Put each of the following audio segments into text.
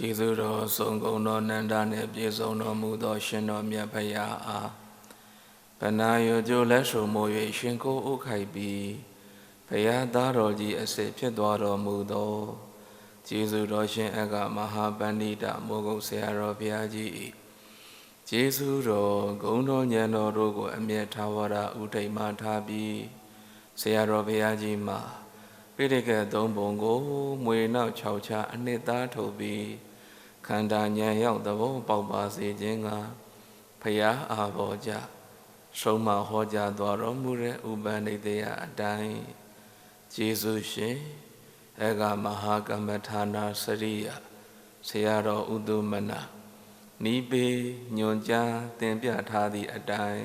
ကျေးဇူးတော်ဆုံးကုန်သောနန္ဒနှင့်ပြည့်စုံတော်မူသောရှင်တော်မြတ်ဖရာအားဗနာယောကျိုးလက်ဆုံမို့၍ရှင်ကိုဥခိုက်ပြီးဘုရားသားတော်ကြီးအစစ်ဖြစ်သွားတော်မူသောကျေးဇူးတော်ရှင်အကမဟာပန္နိတမိုးကုတ်ဆရာတော်ဘုရားကြီး၏ကျေးဇူးတော်ဂုဏ်တော်ဉာဏ်တော်တို့ကိုအမြဲထားဝရဥထိတ်မှထားပြီးဆရာတော်ဘုရားကြီးမှာပိဋကတ်သုံးပုံကိုမွေနောက်6ချအနှစ်သားထုတ်ပြီးခန္ဓာဉာဏ်ရောက်သဘောပေါက်ပါစေခြင်းကဖရာအာဘောကြဆုံးမဟောကြားတော်မူတဲ့ဥပန္နိတယအတိုင်းကျေးဇူးရှင်အကမဟာကမ္မထာနာစရိယဆရာတော်ဥဒုမနနိပေညွန်ကြားသင်ပြထားသည့်အတိုင်း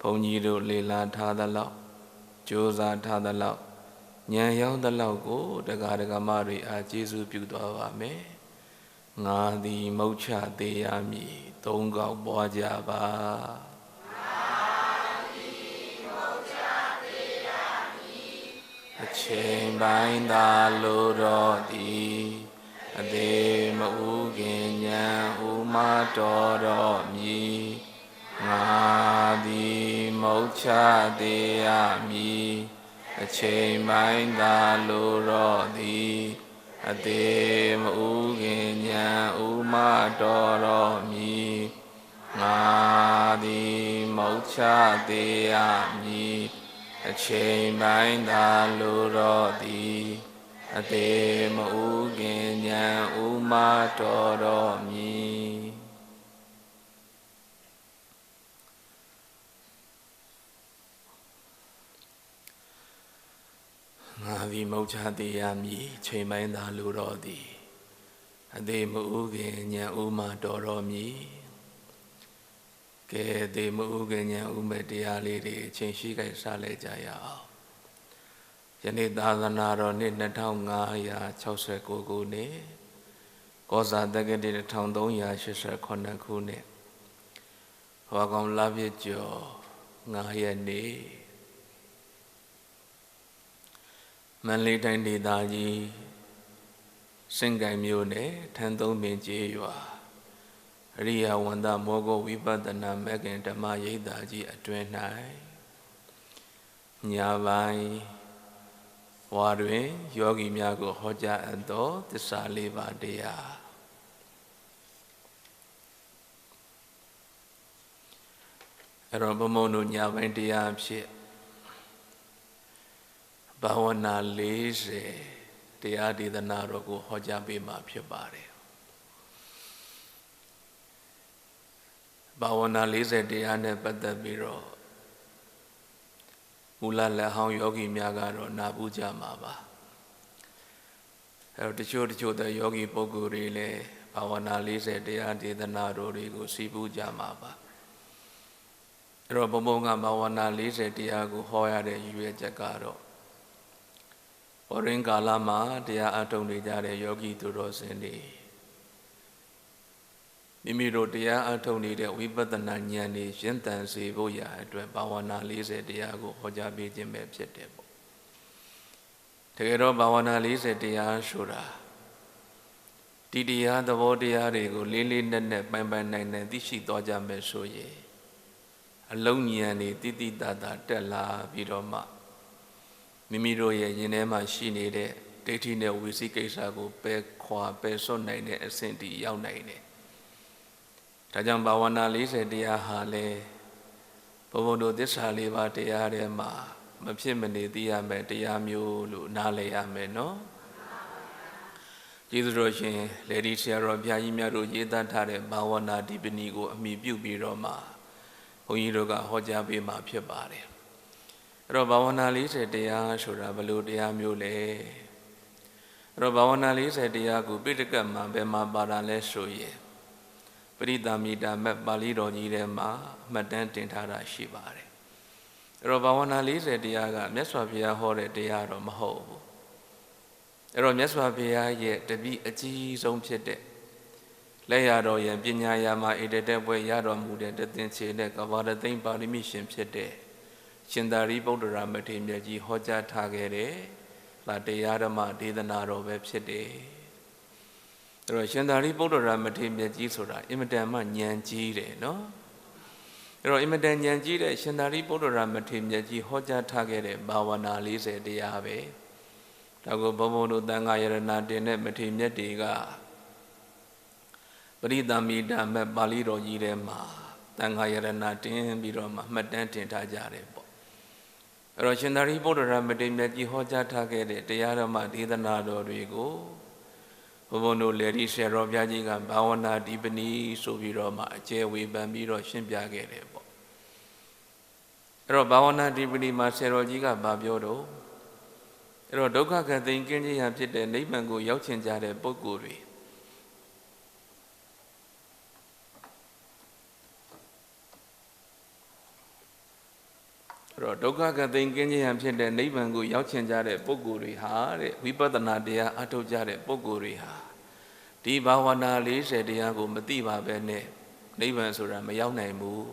ဘုန်းကြီးတို့လေလာထားသလောက်ကြိုးစားထားသလောက်ဉာဏ်ရောက်သလောက်ကိုတရားဓမ္မတွေအားကျေးဇူးပြုသွားပါမယ်ငါသည်မုတ်ချသေးရမည်သုံးခေါက်ပွားကြပါအချိန်ပိုင်းသာလိုတော်သည်အသေးမဥခင်ဉာဏ်ဥမတော်တော်မည်ငါသည်မုတ်ချသေးရမည်အချိန်ပိုင်းသာလိုတော်သည်အသေးမဥခင်ဉာဏ်ဥမတော်တော်မည်ငါသည်မုတ်ချသေးရမည်အချိန်ပိုင်းသာလိုတော်သည်အသေးမဥခင်ဉာဏ်ဥမတော်တော်မည်ငါသည်မုတ်ချသေးရမည်ချိန်ပိုင်းသာလိုတော်သည်အသေးမဥခင်ဉာဏ်ဥမတော်တော်မည်ကဲသေမဥခင်ဉာဏ်ဥမဲ့တရားလေးတွေအချိန်ရှိခိုက်စားလဲကြရအောင်ယနေ့သာသနာတော်နှစ်2569ခုနှစ်ကောဇာတက္ကတိ1388ခုနှစ်ဟောကောင်လပြည့်ကျော်9ရက်နေ့မန္တလေးတိုင်းဒေသကြီးစင်ကိုင်မြို့နယ်ထန်းသုံးပင်ကျေးရွာအရိယဝန္တမောဂဝိပဿနာမဂ္ဂင်ဓမ္မရိပ်သာကြီးအတွင်း၌ညပိုင်းဝါတွင်ယောဂီများကိုဟောကြားအပ်သောသစ္စာလေးပါးတရားအဲ့တော့ဘုံဘုံတို့ညပိုင်းတရားဖြစ်ဘာဝနာ40တရားဒေသနာတော်ကိုဟောကြားပေးမှာဖြစ်ပါတယ်ဘာဝနာ40တရားနဲ့ပတ်သက်ပြီးတော့မူလလက်ဟောင်းယောဂီများကတော့နာဘူးကြမှာပါအဲတော့တချို့သောယောဂီပုဂ္ဂိုလ်တွေလည်းဘာဝနာ40တရားဒေသနာတော်တွေကိုစီးပူးကြမှာပါအဲတော့ဘုံဘုံကဘာဝနာ40တရားကိုဟောရတဲ့ရည်ရွယ်ချက်ကတော့ဟောရင်းကာလမှာတရားအထုတ်နေကြတဲ့ယောဂီသူတော်စင်တွေမိမိတို့တရားအထုတ်နေတဲ့ဝိပဿနာဉာဏ်တွေရှင်းတန်စေဖို့ရာအတွက်ဘာဝနာ40တရားကိုဟောကြားပေးခြင်းပဲဖြစ်တယ်ပေါ့တကယ်တော့ဘာဝနာ40တရားဆိုတာဒီတရားသဘောတရားတွေကိုလေးလေးနက်နက်ပိုင်ပိုင်နိုင်နိုင်သိရှိသွားကြမယ်ဆိုရင်အလုံးဉာဏ်တွေတိတိတတ်တာတက်လာပြီးတော့မှမိမိတို့ရဲ့ရင်ထဲမှာရှိနေတဲ့ဒိဋ္ဌိနဲ့ဝိသိကိစ္စကိုပယ်ခွာပယ်စွန့်နိုင်တဲ့အဆင့်တည်းရောက်နိုင်တယ်။ဒါကြောင့်ဘာဝနာ40တရားဟာလေဘုံဘုံတို့သစ္စာလေးပါးတရားထဲမှာမဖြစ်မနေသိရမယ်တရားမျိုးလို့နားလည်ရမယ်နော်။ကျေးဇူးတော်ရှင်လေဒီဆရာတော်ဘုရားကြီးများတို့ရေးသားထားတဲ့ဘာဝနာဒီပဏီကိုအမိပြုပြီးတော့မှဘုန်းကြီးတို့ကဟောကြားပေးမှာဖြစ်ပါတယ်။အဲ့တော့ဘာဝနာ40တရားဆိုတာဘယ်လိုတရားမျိုးလဲအဲ့တော့ဘာဝနာ40တရားကိုပိဋကတ်မှာဘယ်မှာပါတာလဲဆိုရင်ပရိသမီတာမတ်ပါဠိတော်ကြီးထဲမှာမှတ်တမ်းတင်ထားတာရှိပါတယ်အဲ့တော့ဘာဝနာ40တရားကမြတ်စွာဘုရားဟောတဲ့တရားတော့မဟုတ်ဘူးအဲ့တော့မြတ်စွာဘုရားရဲ့တပည့်အကြီးဆုံးဖြစ်တဲ့လက်ရတော်ရဲ့ပညာယာမဧတတဲ့ဘွဲရတော်မူတဲ့တသင်္ချေနဲ့ကဘာရသိမ့်ပါရမီရှင်ဖြစ်တဲ့ရှင်သာရိပုတ္တရာမထေရမြတ်ကြီးဟောကြားထားခဲ့တဲ့တရားဓမ္မဒေသနာတော်ပဲဖြစ်တယ် အဲ့တော့ရှင်သာရိပုတ္တရာမထေရမြတ်ကြီးဆိုတာအင်မတန်မှဉာဏ်ကြီးတယ်နော်အဲ့တော့အင်မတန်ဉာဏ်ကြီးတဲ့ရှင်သာရိပုတ္တရာမထေရမြတ်ကြီးဟောကြားထားခဲ့တဲ့ဘာဝနာ40တရားပဲဒါကိုဘုံဘုံတို့သံဃာယရဏတင်တဲ့မထေရမြတ်တွေကပရိသမ္မိဓမ္မပါဠိတော်ကြီးထဲမှာသံဃာယရဏတင်ပြီးတော့မှမှတ်တမ်းတင်ထားကြတယ်ပေါ့အဲ့တော့ရှင်သာရိပုတ္တရာမထေရမြတ်ကြီးဟောကြားထားခဲ့တဲ့တရားဓမ္မဒေသနာတော်တွေကိုဘုံဘုံတို့လေဒီဆေရောဘုရားကြီးကဘာဝနာဒီပနီဆိုပြီးတော့မှအကျယ်ဝေဖန်ပြီးတော့ရှင်းပြခဲ့တယ်ပေါ့အဲ့တော့ဘာဝနာဒီပနီမှာဆေရောကြီးကဗာပြောတော့အဲ့တော့ဒုက္ခခတ်သိမ်းကင်းခြင်းရဖြစ်တဲ့နိဗ္ဗာန်ကိုရောက်ချင်ကြတဲ့ပုဂ္ဂိုလ်တွေအဲ့တော့ဒုက္ခခတ်သိမ်းကင်းခြင်းရဖြစ်တဲ့နိဗ္ဗာန်ကိုရောက်ချင်ကြတဲ့ပုဂ္ဂိုလ်တွေဟာတဲ့ဝိပဿနာတရားအထုတ်ကြတဲ့ပုဂ္ဂိုလ်တွေဟာဒီဘာဝနာ40တရားကိုမသိပါပဲနဲ့နိဗ္ဗာန်ဆိုတာမရောက်နိုင်ဘူး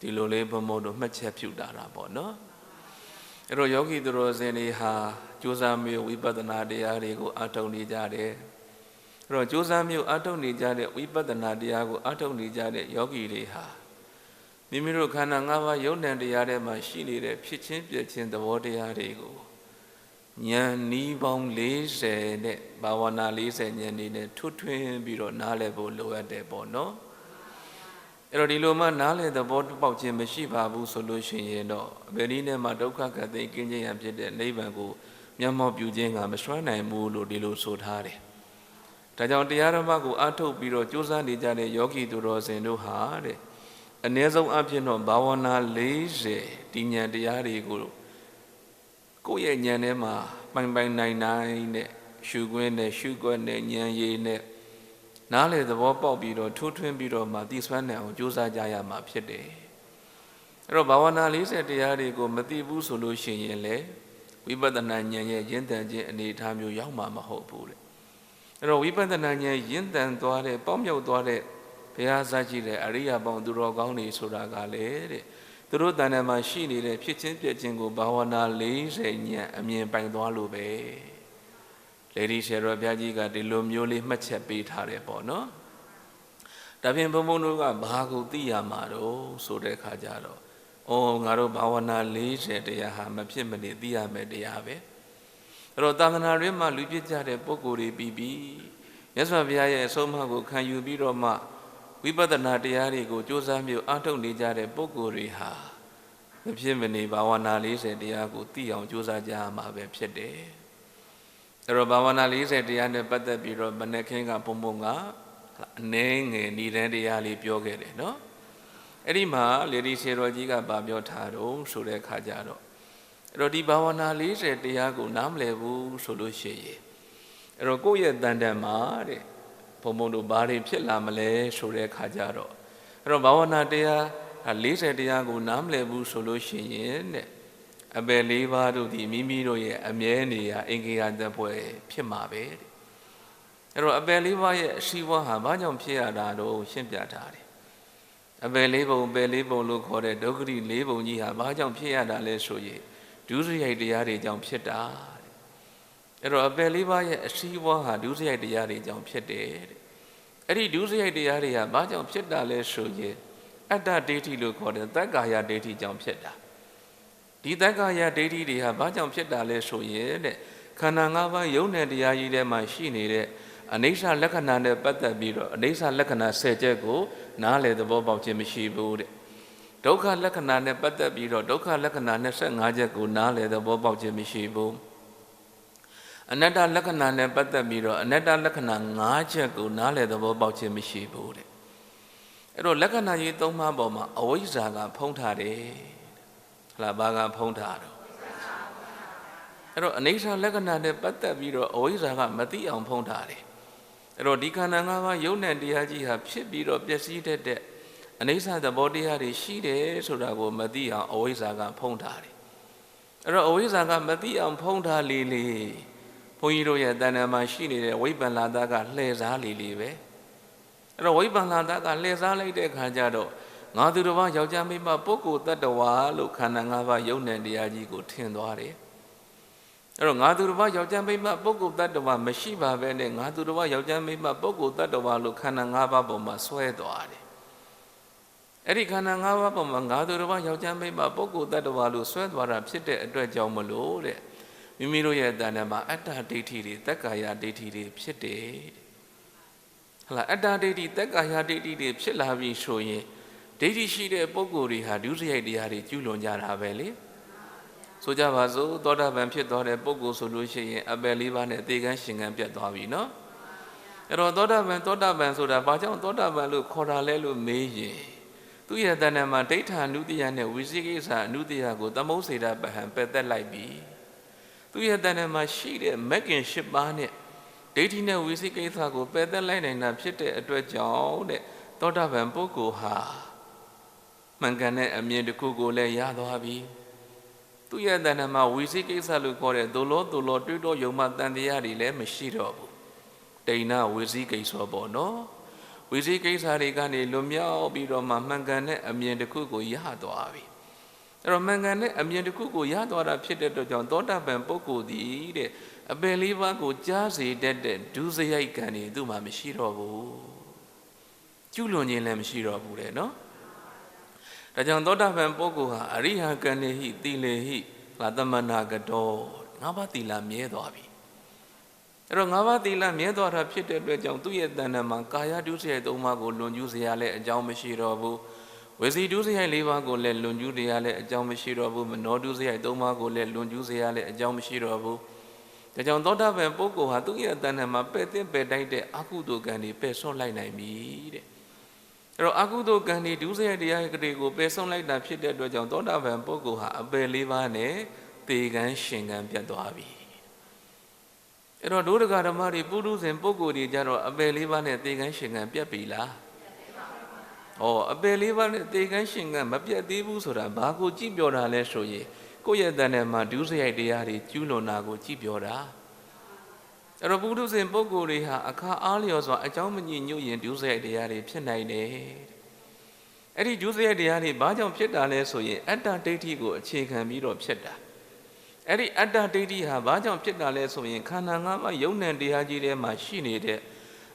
ဒီလိုလေးဘုံဘုံတို့မှတ်ချက်ပြုတာပေါ့နော်အဲ့တော့ယောဂီသူတော်စင်တွေဟာကြိုးစားမျိုးဝိပဿနာတရားတွေကိုအထုတ်နေကြတယ်အဲ့တော့ကြိုးစားမျိုးအထုတ်နေကြတဲ့ဝိပဿနာတရားကိုအထုတ်နေကြတဲ့ယောဂီတွေဟာမိမိတို့ခန္ဓာ၅ပါးယုံ nant တရားထဲမှာရှိနေတဲ့ဖြစ်ချင်းပြည့်ချင်းသဘောတရားတွေကိုဉာဏ်နီးပေါင်း40နဲ့ဘာဝနာ40ဉာဏ်နေနဲ့ထွတ်ထွင်းပြီးတော့နားလည်ဖို့လိုအပ်တယ်ပေါ့နော်အဲ့တော့ဒီလိုမှနားလည်သဘောပေါက်ခြင်းမရှိပါဘူးဆိုလို့ရှိရင်တော့ဘယ်နည်းနဲ့မှဒုက္ခကသိကင်းခြင်းရဖြစ်တဲ့နိဗ္ဗာန်ကိုမျက်မှောက်ပြုခြင်းကမစွမ်းနိုင်ဘူးလို့ဒီလိုဆိုထားတယ်ဒါကြောင့်တရားဓမ္မကိုအထုတ်ပြီးတော့ကြိုးစားနေကြတဲ့ယောဂီသူတော်စင်တို့ဟာတဲ့အနည်းဆုံးအဖြစ်တော့ဘာဝနာ40ဒီဉာဏ်တရားတွေကိုကိုယ့်ရဲ့ဉာဏ်ထဲမှာပိုင်ပိုင်နိုင်နဲ့ရှုခွင်းနဲ့ရှုခွက်နဲ့ဉာဏ်ရည်နဲ့နားလေသဘောပေါက်ပြီးတော့ထိုးထွင်းပြီးတော့မှသိစွမ်းနိုင်အောင်ကြိုးစားကြရမှာဖြစ်တယ်အဲ့တော့ဘာဝနာ40တရားတွေကိုမသိဘူးဆိုလို့ရှိရင်လေဝိပဿနာဉာဏ်ရဲ့ရင့်တန်ခြင်းအနေအထားမျိုးရောက်မှာမဟုတ်ဘူးတဲ့အဲ့တော့ဝိပဿနာဉာဏ်ရင့်တန်သွားတဲ့ပေါက်မြောက်သွားတဲ့ဘုရားစားကြည့်တဲ့အရိယာပေါင်းသူတော်ကောင်းတွေဆိုတာကလေတဲ့သူတို့တဏ္ဍာမှာရှိနေတဲ့ဖြစ်ချင်းပြည့်ချင်းကိုဘာဝနာ40ဉာဏ်အမြင်ပိုင်သွားလို့ပဲလေဒီဆေရောဘုရားကြီးကဒီလိုမျိုးလေးမှတ်ချက်ပေးထားတယ်ပေါ့နော်ဒါဖြင့်ဘုံဘုံတို့ကဘာကိုသိရမှာတော့ဆိုတဲ့အခါကျတော့ငါတို့ဘာဝနာ40တရားဟာမဖြစ်မနေသိရမယ်တရားပဲအဲ့တော့သာသနာ့တွင်မှာလူပြစ်ကြတဲ့ပုဂ္ဂိုလ်တွေပြီးမြတ်စွာဘုရားရဲ့အဆုံးအမကိုခံယူပြီးတော့မှဝိပဿနာတရားတွေကိုကြိုးစားမျိုးအထုတ်နေကြတဲ့ပုဂ္ဂိုလ်တွေဟာမဖြစ်မနေဘာဝနာ40တရားကိုသိအောင်ကြိုးစားကြရမှာပဲဖြစ်တယ်အဲ့တော့ဘာဝနာ40တရားနဲ့ပတ်သက်ပြီးတော့မနေ့ခင်းကဘုံဘုံကအနည်းငယ်ဏ္ဍန်တရားလေးပြောခဲ့တယ်နော်အဲ့ဒီမှာလေဒီဆေတော်ကြီးကဗာပြောထားတော့ဆိုတဲ့အခါကျတော့အဲ့တော့ဒီဘာဝနာ40တရားကိုနားမလည်ဘူးဆိုလို့ရှိရင်အဲ့တော့ကိုယ့်ရဲ့တန်တန်မှာတဲ့ဘုံဘုံတို့ဘာတွေဖြစ်လာမလဲဆိုတဲ့အခါကျတော့အဲ့တော့ဘာဝနာတရား40တရားကိုနားမလည်ဘူးဆိုလို့ရှိရင်တဲ့အပယ်၄ပါးတို့ဒီမိမိတို့ရဲ့အမြဲနေရာအင်္ဂိယတပွဲဖြစ်မှာပဲတဲ့အဲ့တော့အပယ်၄ပါးရဲ့အရှိဝါဟာဘာကြောင့်ဖြစ်ရတာတော့ရှင်းပြထားတယ်အပယ်၄ပုံလို့ခေါ်တဲ့ဒုက္ခတိ၄ပုံကြီးဟာဘာကြောင့်ဖြစ်ရတာလဲဆိုရင်ဒုစရိုက်တရားတွေကြောင့်ဖြစ်တာအဲ့တော့အပယ်၄ပါးရဲ့အရှိဝါဟာဒုစရိုက်တရားတွေကြောင့်ဖြစ်တယ်တဲ့အဲ့ဒီဒုစရိုက်တရားတွေကဘာကြောင့်ဖြစ်တာလဲဆိုရင်အတ္တဒိဋ္ဌိလို့ခေါ်တဲ့သက္ကာယဒိဋ္ဌိကြောင့်ဖြစ်တာဒီသက္ကာယဒိဋ္ဌိတွေဟာဘာကြောင့်ဖြစ်တာလဲဆိုရင်တဲ့ခန္ဓာ၅ပါးယုံနဲ့တရားကြီးထဲမှာရှိနေတဲ့အနိစ္စလက္ခဏာနဲ့ပတ်သက်ပြီးတော့အနိစ္စလက္ခဏာ10ချက်ကိုနားလည်သဘောပေါက်ခြင်းမရှိဘူးတဲ့ဒုက္ခလက္ခဏာနဲ့ပတ်သက်ပြီးတော့ဒုက္ခလက္ခဏာ25ချက်ကိုနားလည်သဘောပေါက်ခြင်းမရှိဘူးအနတ္တလက္ခဏာနဲ့ပတ်သက်ပြီးတော့အနတ္တလက္ခဏာ5ချက်ကိုနားလည်သဘောပေါက်ခြင်းမရှိဘူးတဲ့အဲ့တော့လက္ခဏာကြီး3ပါးပေါ်မှာအဝိဇ္ဇာကဖုံးထားတယ်ဟလားဘာကဖုံးထားတော့အဲ့တော့အနိစ္စလက္ခဏာနဲ့ပတ်သက်ပြီးတော့အဝိဇ္ဇာကမသိအောင်ဖုံးထားတယ်အဲ့တော့ဒီခန္ဓာ၅ပါးယုံနဲ့တရားကြီးဟာဖြစ်ပြီးတော့ပျက်စီးတဲ့အနိစ္စသဘောတရားတွေရှိတယ်ဆိုတာကိုမသိအောင်အဝိဇ္ဇာကဖုံးထားတယ်အဲ့တော့အဝိဇ္ဇာကမသိအောင်ဖုံးထားလေဘုန်းကြီးတို့ရဲ့တဏ္ဍာမှာရှိနေတဲ့ဝိပ္ပန္နတာကလှည့်စားလေပဲအဲ့တော့ဝိပ္ပန္နတာကလှည့်စားလိုက်တဲ့အခါကျတော့ငါသူတစ်ပါးယောက်ျားမိန်းမပုဂ္ဂိုလ်တ attva လို့ခန္ဓာ၅ပါးယုံနဲ့တရားကြီးကိုထင်သွားတယ် အဲ့တော့ငါသူတစ်ပါးယောက်ျားမိန်းမပုဂ္ဂိုလ်တ attva မရှိပါပဲနဲ့ငါသူတစ်ပါးယောက်ျားမိန်းမပုဂ္ဂိုလ်တ attva လို့ခန္ဓာ၅ပါးပေါ်မှာဆွဲသွားတယ်အဲ့ဒီခန္ဓာ၅ပါးပေါ်မှာငါသူတစ်ပါးယောက်ျားမိန်းမပုဂ္ဂိုလ်တ attva လို့ဆွဲသွားတာဖြစ်တဲ့အတွက်ကြောင့်မလို့တဲ့မိမိတို့ရဲ့တဏ္ဍာမှာအတ္တဒိဋ္ဌိတွေတက္ကာယဒိဋ္ဌိတွေဖြစ်တယ်ဟလားအတ္တဒိဋ္ဌိတက္ကာယဒိဋ္ဌိတွေဖြစ်လာပြီဆိုရင်ဒိဋ္ဌိရှိတဲ့ပုဂ္ဂိုလ်တွေဟာဒုစရိုက်တရားတွေကျူးလွန်ကြတာပဲလေဆိုကြပါစို့သောတာပန်ဖြစ်သွားတဲ့ပုဂ္ဂိုလ်ဆိုလို့ရှိရင်အပယ်လေးပါးနဲ့အသေးကန်းရှင်ကန်းပြတ်သွားပြီနော်အဲ့တော့သောတာပန်ဆိုတာဘာကြောင့်သောတာပန်လို့ခေါ်တာလဲလို့မေးရင်သူရဲ့တဏ္ဍာမှာဒိဋ္ဌာနုတ္တိယနဲ့ဝိသိကိစ္စအနုတ္တိယကိုသမုဋ္ဌေဒပဟံပယ်သက်လိုက်ပြီသူရဲ့တဏ္ဍာမှာရှိတဲ့မဂ်ကင်၈ပါးနဲ့ဒိဋ္ဌိနဲ့ဝိသိကိစ္စကိုပယ်သက်လိုက်နိုင်တာဖြစ်တဲ့အတွက်ကြောင့်တဲ့သောတာပန်ပုဂ္ဂိုလ်ဟာမှန်ကန်တဲ့အမြင်တစ်ခုကိုလည်းရသွားပြီသူရဲ့တဏ္ဍာမှာဝိသိကိစ္စလို့ခေါ်တဲ့ဒုလောတွေးတော့ယုံမှတန်တရားတွေလည်းမရှိတော့ဘူးတိဏဝိသိကိစ္စပေါ့နော်ဝိသိကိစ္စတွေကနေလွန်မြောက်ပြီးတော့မှမှန်ကန်တဲ့အမြင်တစ်ခုကိုရသွားပြီအဲ့တော့မှန်ကန်တဲ့အမြင်တစ်ခုကိုရသွားတာဖြစ်တဲ့အတွက်ကြောင့်သောတာပန်ပုဂ္ဂိုလ်ဒီတဲ့အပယ်လေးပါးကိုကြားစေတတ်တဲ့ဒုစရိုက်ကံတွေသူ့မှာမရှိတော့ဘူးကျุလွန်ခြင်းလည်းမရှိတော့ဘူးတဲ့နော်ဒါကြောင့်သောတာပန်ပုဂ္ဂိုလ်ဟာအရိယကံနေဟိသီလေဟိလာသမနာကတောငါးပါးသီလမြဲသွားပြီအဲ့တော့ငါးပါးသီလမြဲသွားတာဖြစ်တဲ့အတွက်ကြောင့်သူ့ရဲ့တဏ္ဍာမှာကာယဒုစရိုက်၃ပါးကိုလွန်ကျူးစေရလဲအကြောင်းမရှိတော့ဘူးဝစီဒုစရိုက်၄ပါးကိုလည်းလွန်ကျူးတရားလဲအကြောင်းမရှိတော့ဘူးမနောဒုစရိုက်၃ပါးကိုလည်းလွန်ကျူးစေရလဲအကြောင်းမရှိတော့ဘူးဒါကြောင့်သောတာပန်ပုဂ္ဂိုလ်ဟာသူ့ရဲ့တဏ္ဍာမှာပယ်သင့်ပယ်တိုက်တဲ့အကုသိုလ်ကံတွေပယ်ဆွတ်လိုက်နိုင်ပြီတဲ့အဲ့တော့အကုသိုလ်ကံတွေဒုစရိုက်တရားတွေကိုပယ်ဆွတ်လိုက်တာဖြစ်တဲ့အတွက်ကြောင့်သောတာပန်ပုဂ္ဂိုလ်ဟာအပယ်၄ပါးနဲ့သေကံရှင်ကံပြတ်သွားပြီအဲ့တော့ဒုဒကဓမ္မတွေပုထုဇဉ်ပုဂ္ဂိုလ်တွေကြတော့အပယ်၄ပါးနဲ့သေကံရှင်ကံပြတ်ပြီလားအပယ်လေးပါးနဲ့သေကန်းရှင်ကမပြတ်သေးဘူးဆိုတာဘာကိုကြည့်ပြောတာလဲဆိုရင်ကိုယ့်ရဲ့တဏ္ဍာမှာဒုစရိုက်တရားတွေကျူးလွန်တာကိုကြည့်ပြောတာအဲ့တော့ပုထုဇဉ်ပုဂ္ဂိုလ်တွေဟာအခါအားလျော်စွာအကြောင်းမညိညွတ်ရင်ဒုစရိုက်တရားတွေဖြစ်နိုင်တယ်အဲ့ဒီဒုစရိုက်တရားတွေဘာကြောင့်ဖြစ်တာလဲဆိုရင်အတ္တဒိဋ္ဌိကိုအခြေခံပြီးတော့ဖြစ်တာအဲ့ဒီအတ္တဒိဋ္ဌိဟာဘာကြောင့်ဖြစ်တာလဲဆိုရင်ခန္ဓာ၅ပါးယုံ nant တရားကြီးထဲမှာရှိနေတဲ့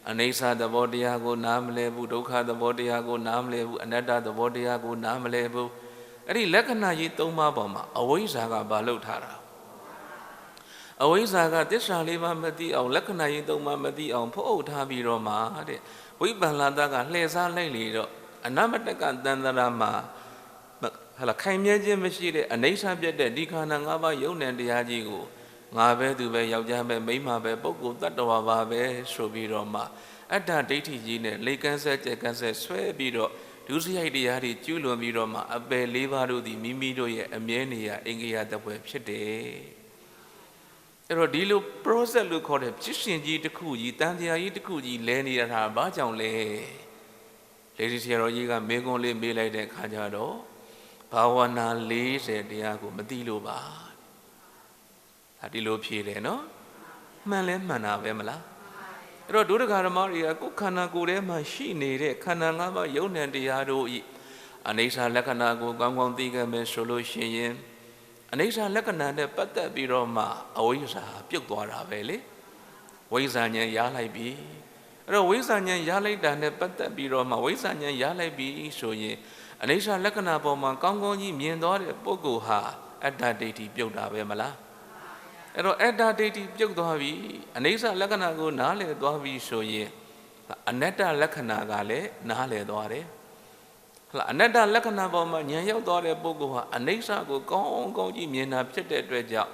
အနိစ္စသဘောတရားကိုနားမလဲဘူးဒုက္ခသဘောတရားကိုနားမလဲဘူးအနတ္တသဘောတရားကိုနားမလဲဘူးအဲ့ဒီလက္ခဏာကြီး၃ပါးပေါ်မှာအဝိဇ္ဇာကဘာလုပ်ထားတာအဝိဇ္ဇာကသစ္စာ၄ပါးမသိအောင်လက္ခဏာကြီး၃ပါးမသိအောင်ဖုတ်ထားပြီးတော့မှတဲ့ဝိပ္ပန္လာတကလှည့်စားလိုက်လေတော့အနမတကတန္တရာမှာခိုင်မြဲခြင်းမရှိတဲ့အနိစ္စပြတ်တဲ့ဒီခန္ဓာ၅ပါးယုံ nant တရားကြီးကိုငါပဲသူပဲယောက်ျားပဲမိန်းမပဲပုဂ္ဂိုလ်တ attva ပါပဲဆိုပြီးတော့မှအတ္တဒိဋ္ဌိကြီးနဲ့လေကန်းဆက်ကြက်ကန်းဆက်ဆွဲပြီးတော့ဒုစရိုက်တရားတွေကျူးလွန်ပြီးတော့မှအပယ်၄ပါးတို့သည်မိမိတို့ရဲ့အမြဲနေရာအင်္ဂယတပွဲဖြစ်တယ်အဲ့တော့ဒီလို process လို့ခေါ်တဲ့ဖြစ်ရှင်ကြီးတစ်ခုကြီးတန်တရားကြီးတစ်ခုကြီးလဲနေရတာဘာကြောင့်လဲလေဒီဆရာတော်ကြီးကမေကွန်းလေးမေးလိုက်တဲ့အခါကျတော့ဘာဝနာ40တရားကိုမသိလို့ပါဒီလိုဖြေတယ်နော်မှန်လဲမှန်တာပဲမလားအဲ့တော့ဒုဒကာဓမ္မတွေကကိုယ်ခန္ဓာကိုယ်ထဲမှာရှိနေတဲ့ခန္ဓာ၅ပါးယုံ nant တရားတို့ဤအနိစ္စလက္ခဏာကိုကောင်းကောင်းသိခဲ့မယ်ဆိုလို့ရှိရင်အနိစ္စလက္ခဏာနဲ့ပတ်သက်ပြီးတော့မှအဝိဇ္ဇာပြုတ်သွားတာပဲလေဝိဇ္ဇာဉာဏ်ရလိုက်ပြီအဲ့တော့ဝိဇ္ဇာဉာဏ်ရလိုက်တာနဲ့ပတ်သက်ပြီးတော့မှဝိဇ္ဇာဉာဏ်ရလိုက်ပြီဆိုရင်အနိစ္စလက္ခဏာပေါ်မှာကောင်းကောင်းကြီးမြင်သွားတဲ့ပုဂ္ဂိုလ်ဟာအတ္တဒိဋ္ဌိပြုတ်တာပဲမလားအဲ့တော့အတ္တဒိဋ္ဌိပြုတ်သွားပြီအနိစ္စလက္ခဏာကိုနားလည်သွားပြီဆိုရင်အနတ္တလက္ခဏာကလည်းနားလည်သွားတယ်အနတ္တလက္ခဏာပေါ်မှာဉာဏ်ရောက်သွားတဲ့ပုဂ္ဂိုလ်ဟာအနိစ္စကိုကောင်းကောင်းကြီးမြင်တာဖြစ်တဲ့အတွက်ကြောင့်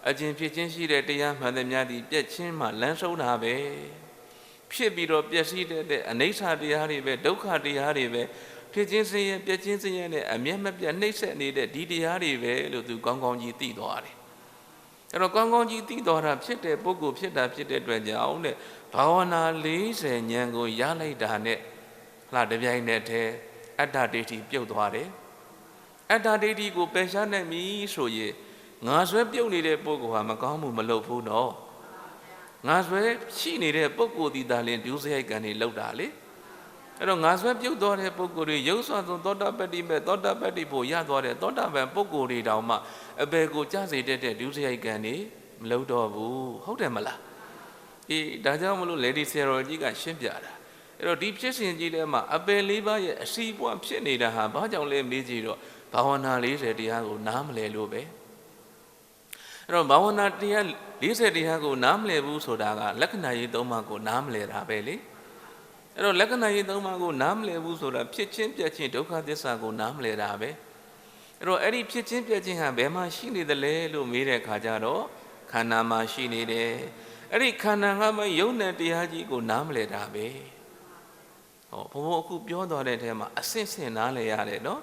အကျင့်ဖြစ်ခြင်းရှိတဲ့တရားမှန်သမျှသည်ပြည့်ချင်းမှလမ်းဆုံးတာပဲဖြစ်ပြီးတော့ပျက်စီးတဲ့အနိစ္စတရားတွေပဲဒုက္ခတရားတွေပဲဖြစ်ခြင်းစင်ရဲ့ပြည့်ချင်းစင်ရဲ့နဲ့အမျက်မပြတ်နှိမ့်ဆက်နေတဲ့ဒီတရားတွေပဲလို့သူကောင်းကောင်းကြီးသိသွားတယ်အဲ့တော့ကောင်းကောင်းကြီးသိတော်တာဖြစ်တဲ့ပုဂ္ဂိုလ်ဖြစ်တာဖြစ်တဲ့အတွက်ကြောင့်တဲ့ဘာဝနာ40ဉာဏ်ကိုရလိုက်တာနဲ့တပြိုင်နက်တည်းအတ္တဒိဋ္ဌိပြုတ်သွားတယ်အတ္တဒိဋ္ဌိကိုပယ်ရှားနိုင်ပြီဆိုရင်ငါဆွဲပြုတ်နေတဲ့ပုဂ္ဂိုလ်ဟာမကောင်းမှုမလုပ်ဘူးနော်ငါဆွဲရှိနေတဲ့ပုဂ္ဂိုလ်ဒီသာလင်ဒုစရိုက်ကံတွေလောက်တာလေအဲ့တော့ငါဆွဲပြုတ်သွားတဲ့ပုဂ္ဂိုလ်တွေရုပ်စွာဆုံးသောတာပတ္တိမဲ့သောတာပတ္တိဖို့ရသွားတဲ့သောတာပန်ပုဂ္ဂိုလ်တွေတောင်မှအပေကိုကြားစေတတ်တဲ့ဒုစရိုက်ကံတွေ မလုပ်တော့ဘူးဟုတ်တယ်မလားအေးဒါကြောင့်မလို့လေဒီဆရာတော်ကြီးကရှင်းပြတာအဲ့တော့ဒီဖြစ်စဉ်ကြီးထဲမှာအပယ်၄ပါးရဲ့အစီအပွားဖြစ်နေတာဟာဘာကြောင့်လဲမေးကြည့်တော့ဘာဝနာ40တရားကိုနားမလည်လို့ပဲအဲ့တော့ဘာဝနာတရား40တရားကိုနားမလည်ဘူးဆိုတာကလက္ခဏာရေး၃ပါးကိုနားမလည်တာပဲလေအဲ့တော့လက္ခဏာရေး၃ပါးကိုနားမလည်ဘူးဆိုတာဖြစ်ချင်းပြက်ချင်းဒုက္ခသစ္စာကိုနားမလည်တာပဲအဲ့တော့အဲ့ဒီဖြစ်ချင်းပြက်ချင်းဟာဘယ်မှာရှိနေသလဲလို့မေးတဲ့အခါကျတော့ခန္ဓာမှာရှိနေတယ်အဲ့ဒီခန္ဓာကမှယုံနဲ့တရားကြီးကိုနားမလည်တာပဲဟောဘုံအခုပြောသွားတဲ့ထဲမှာအစစ်စစ်နားလည်ရတယ်နော်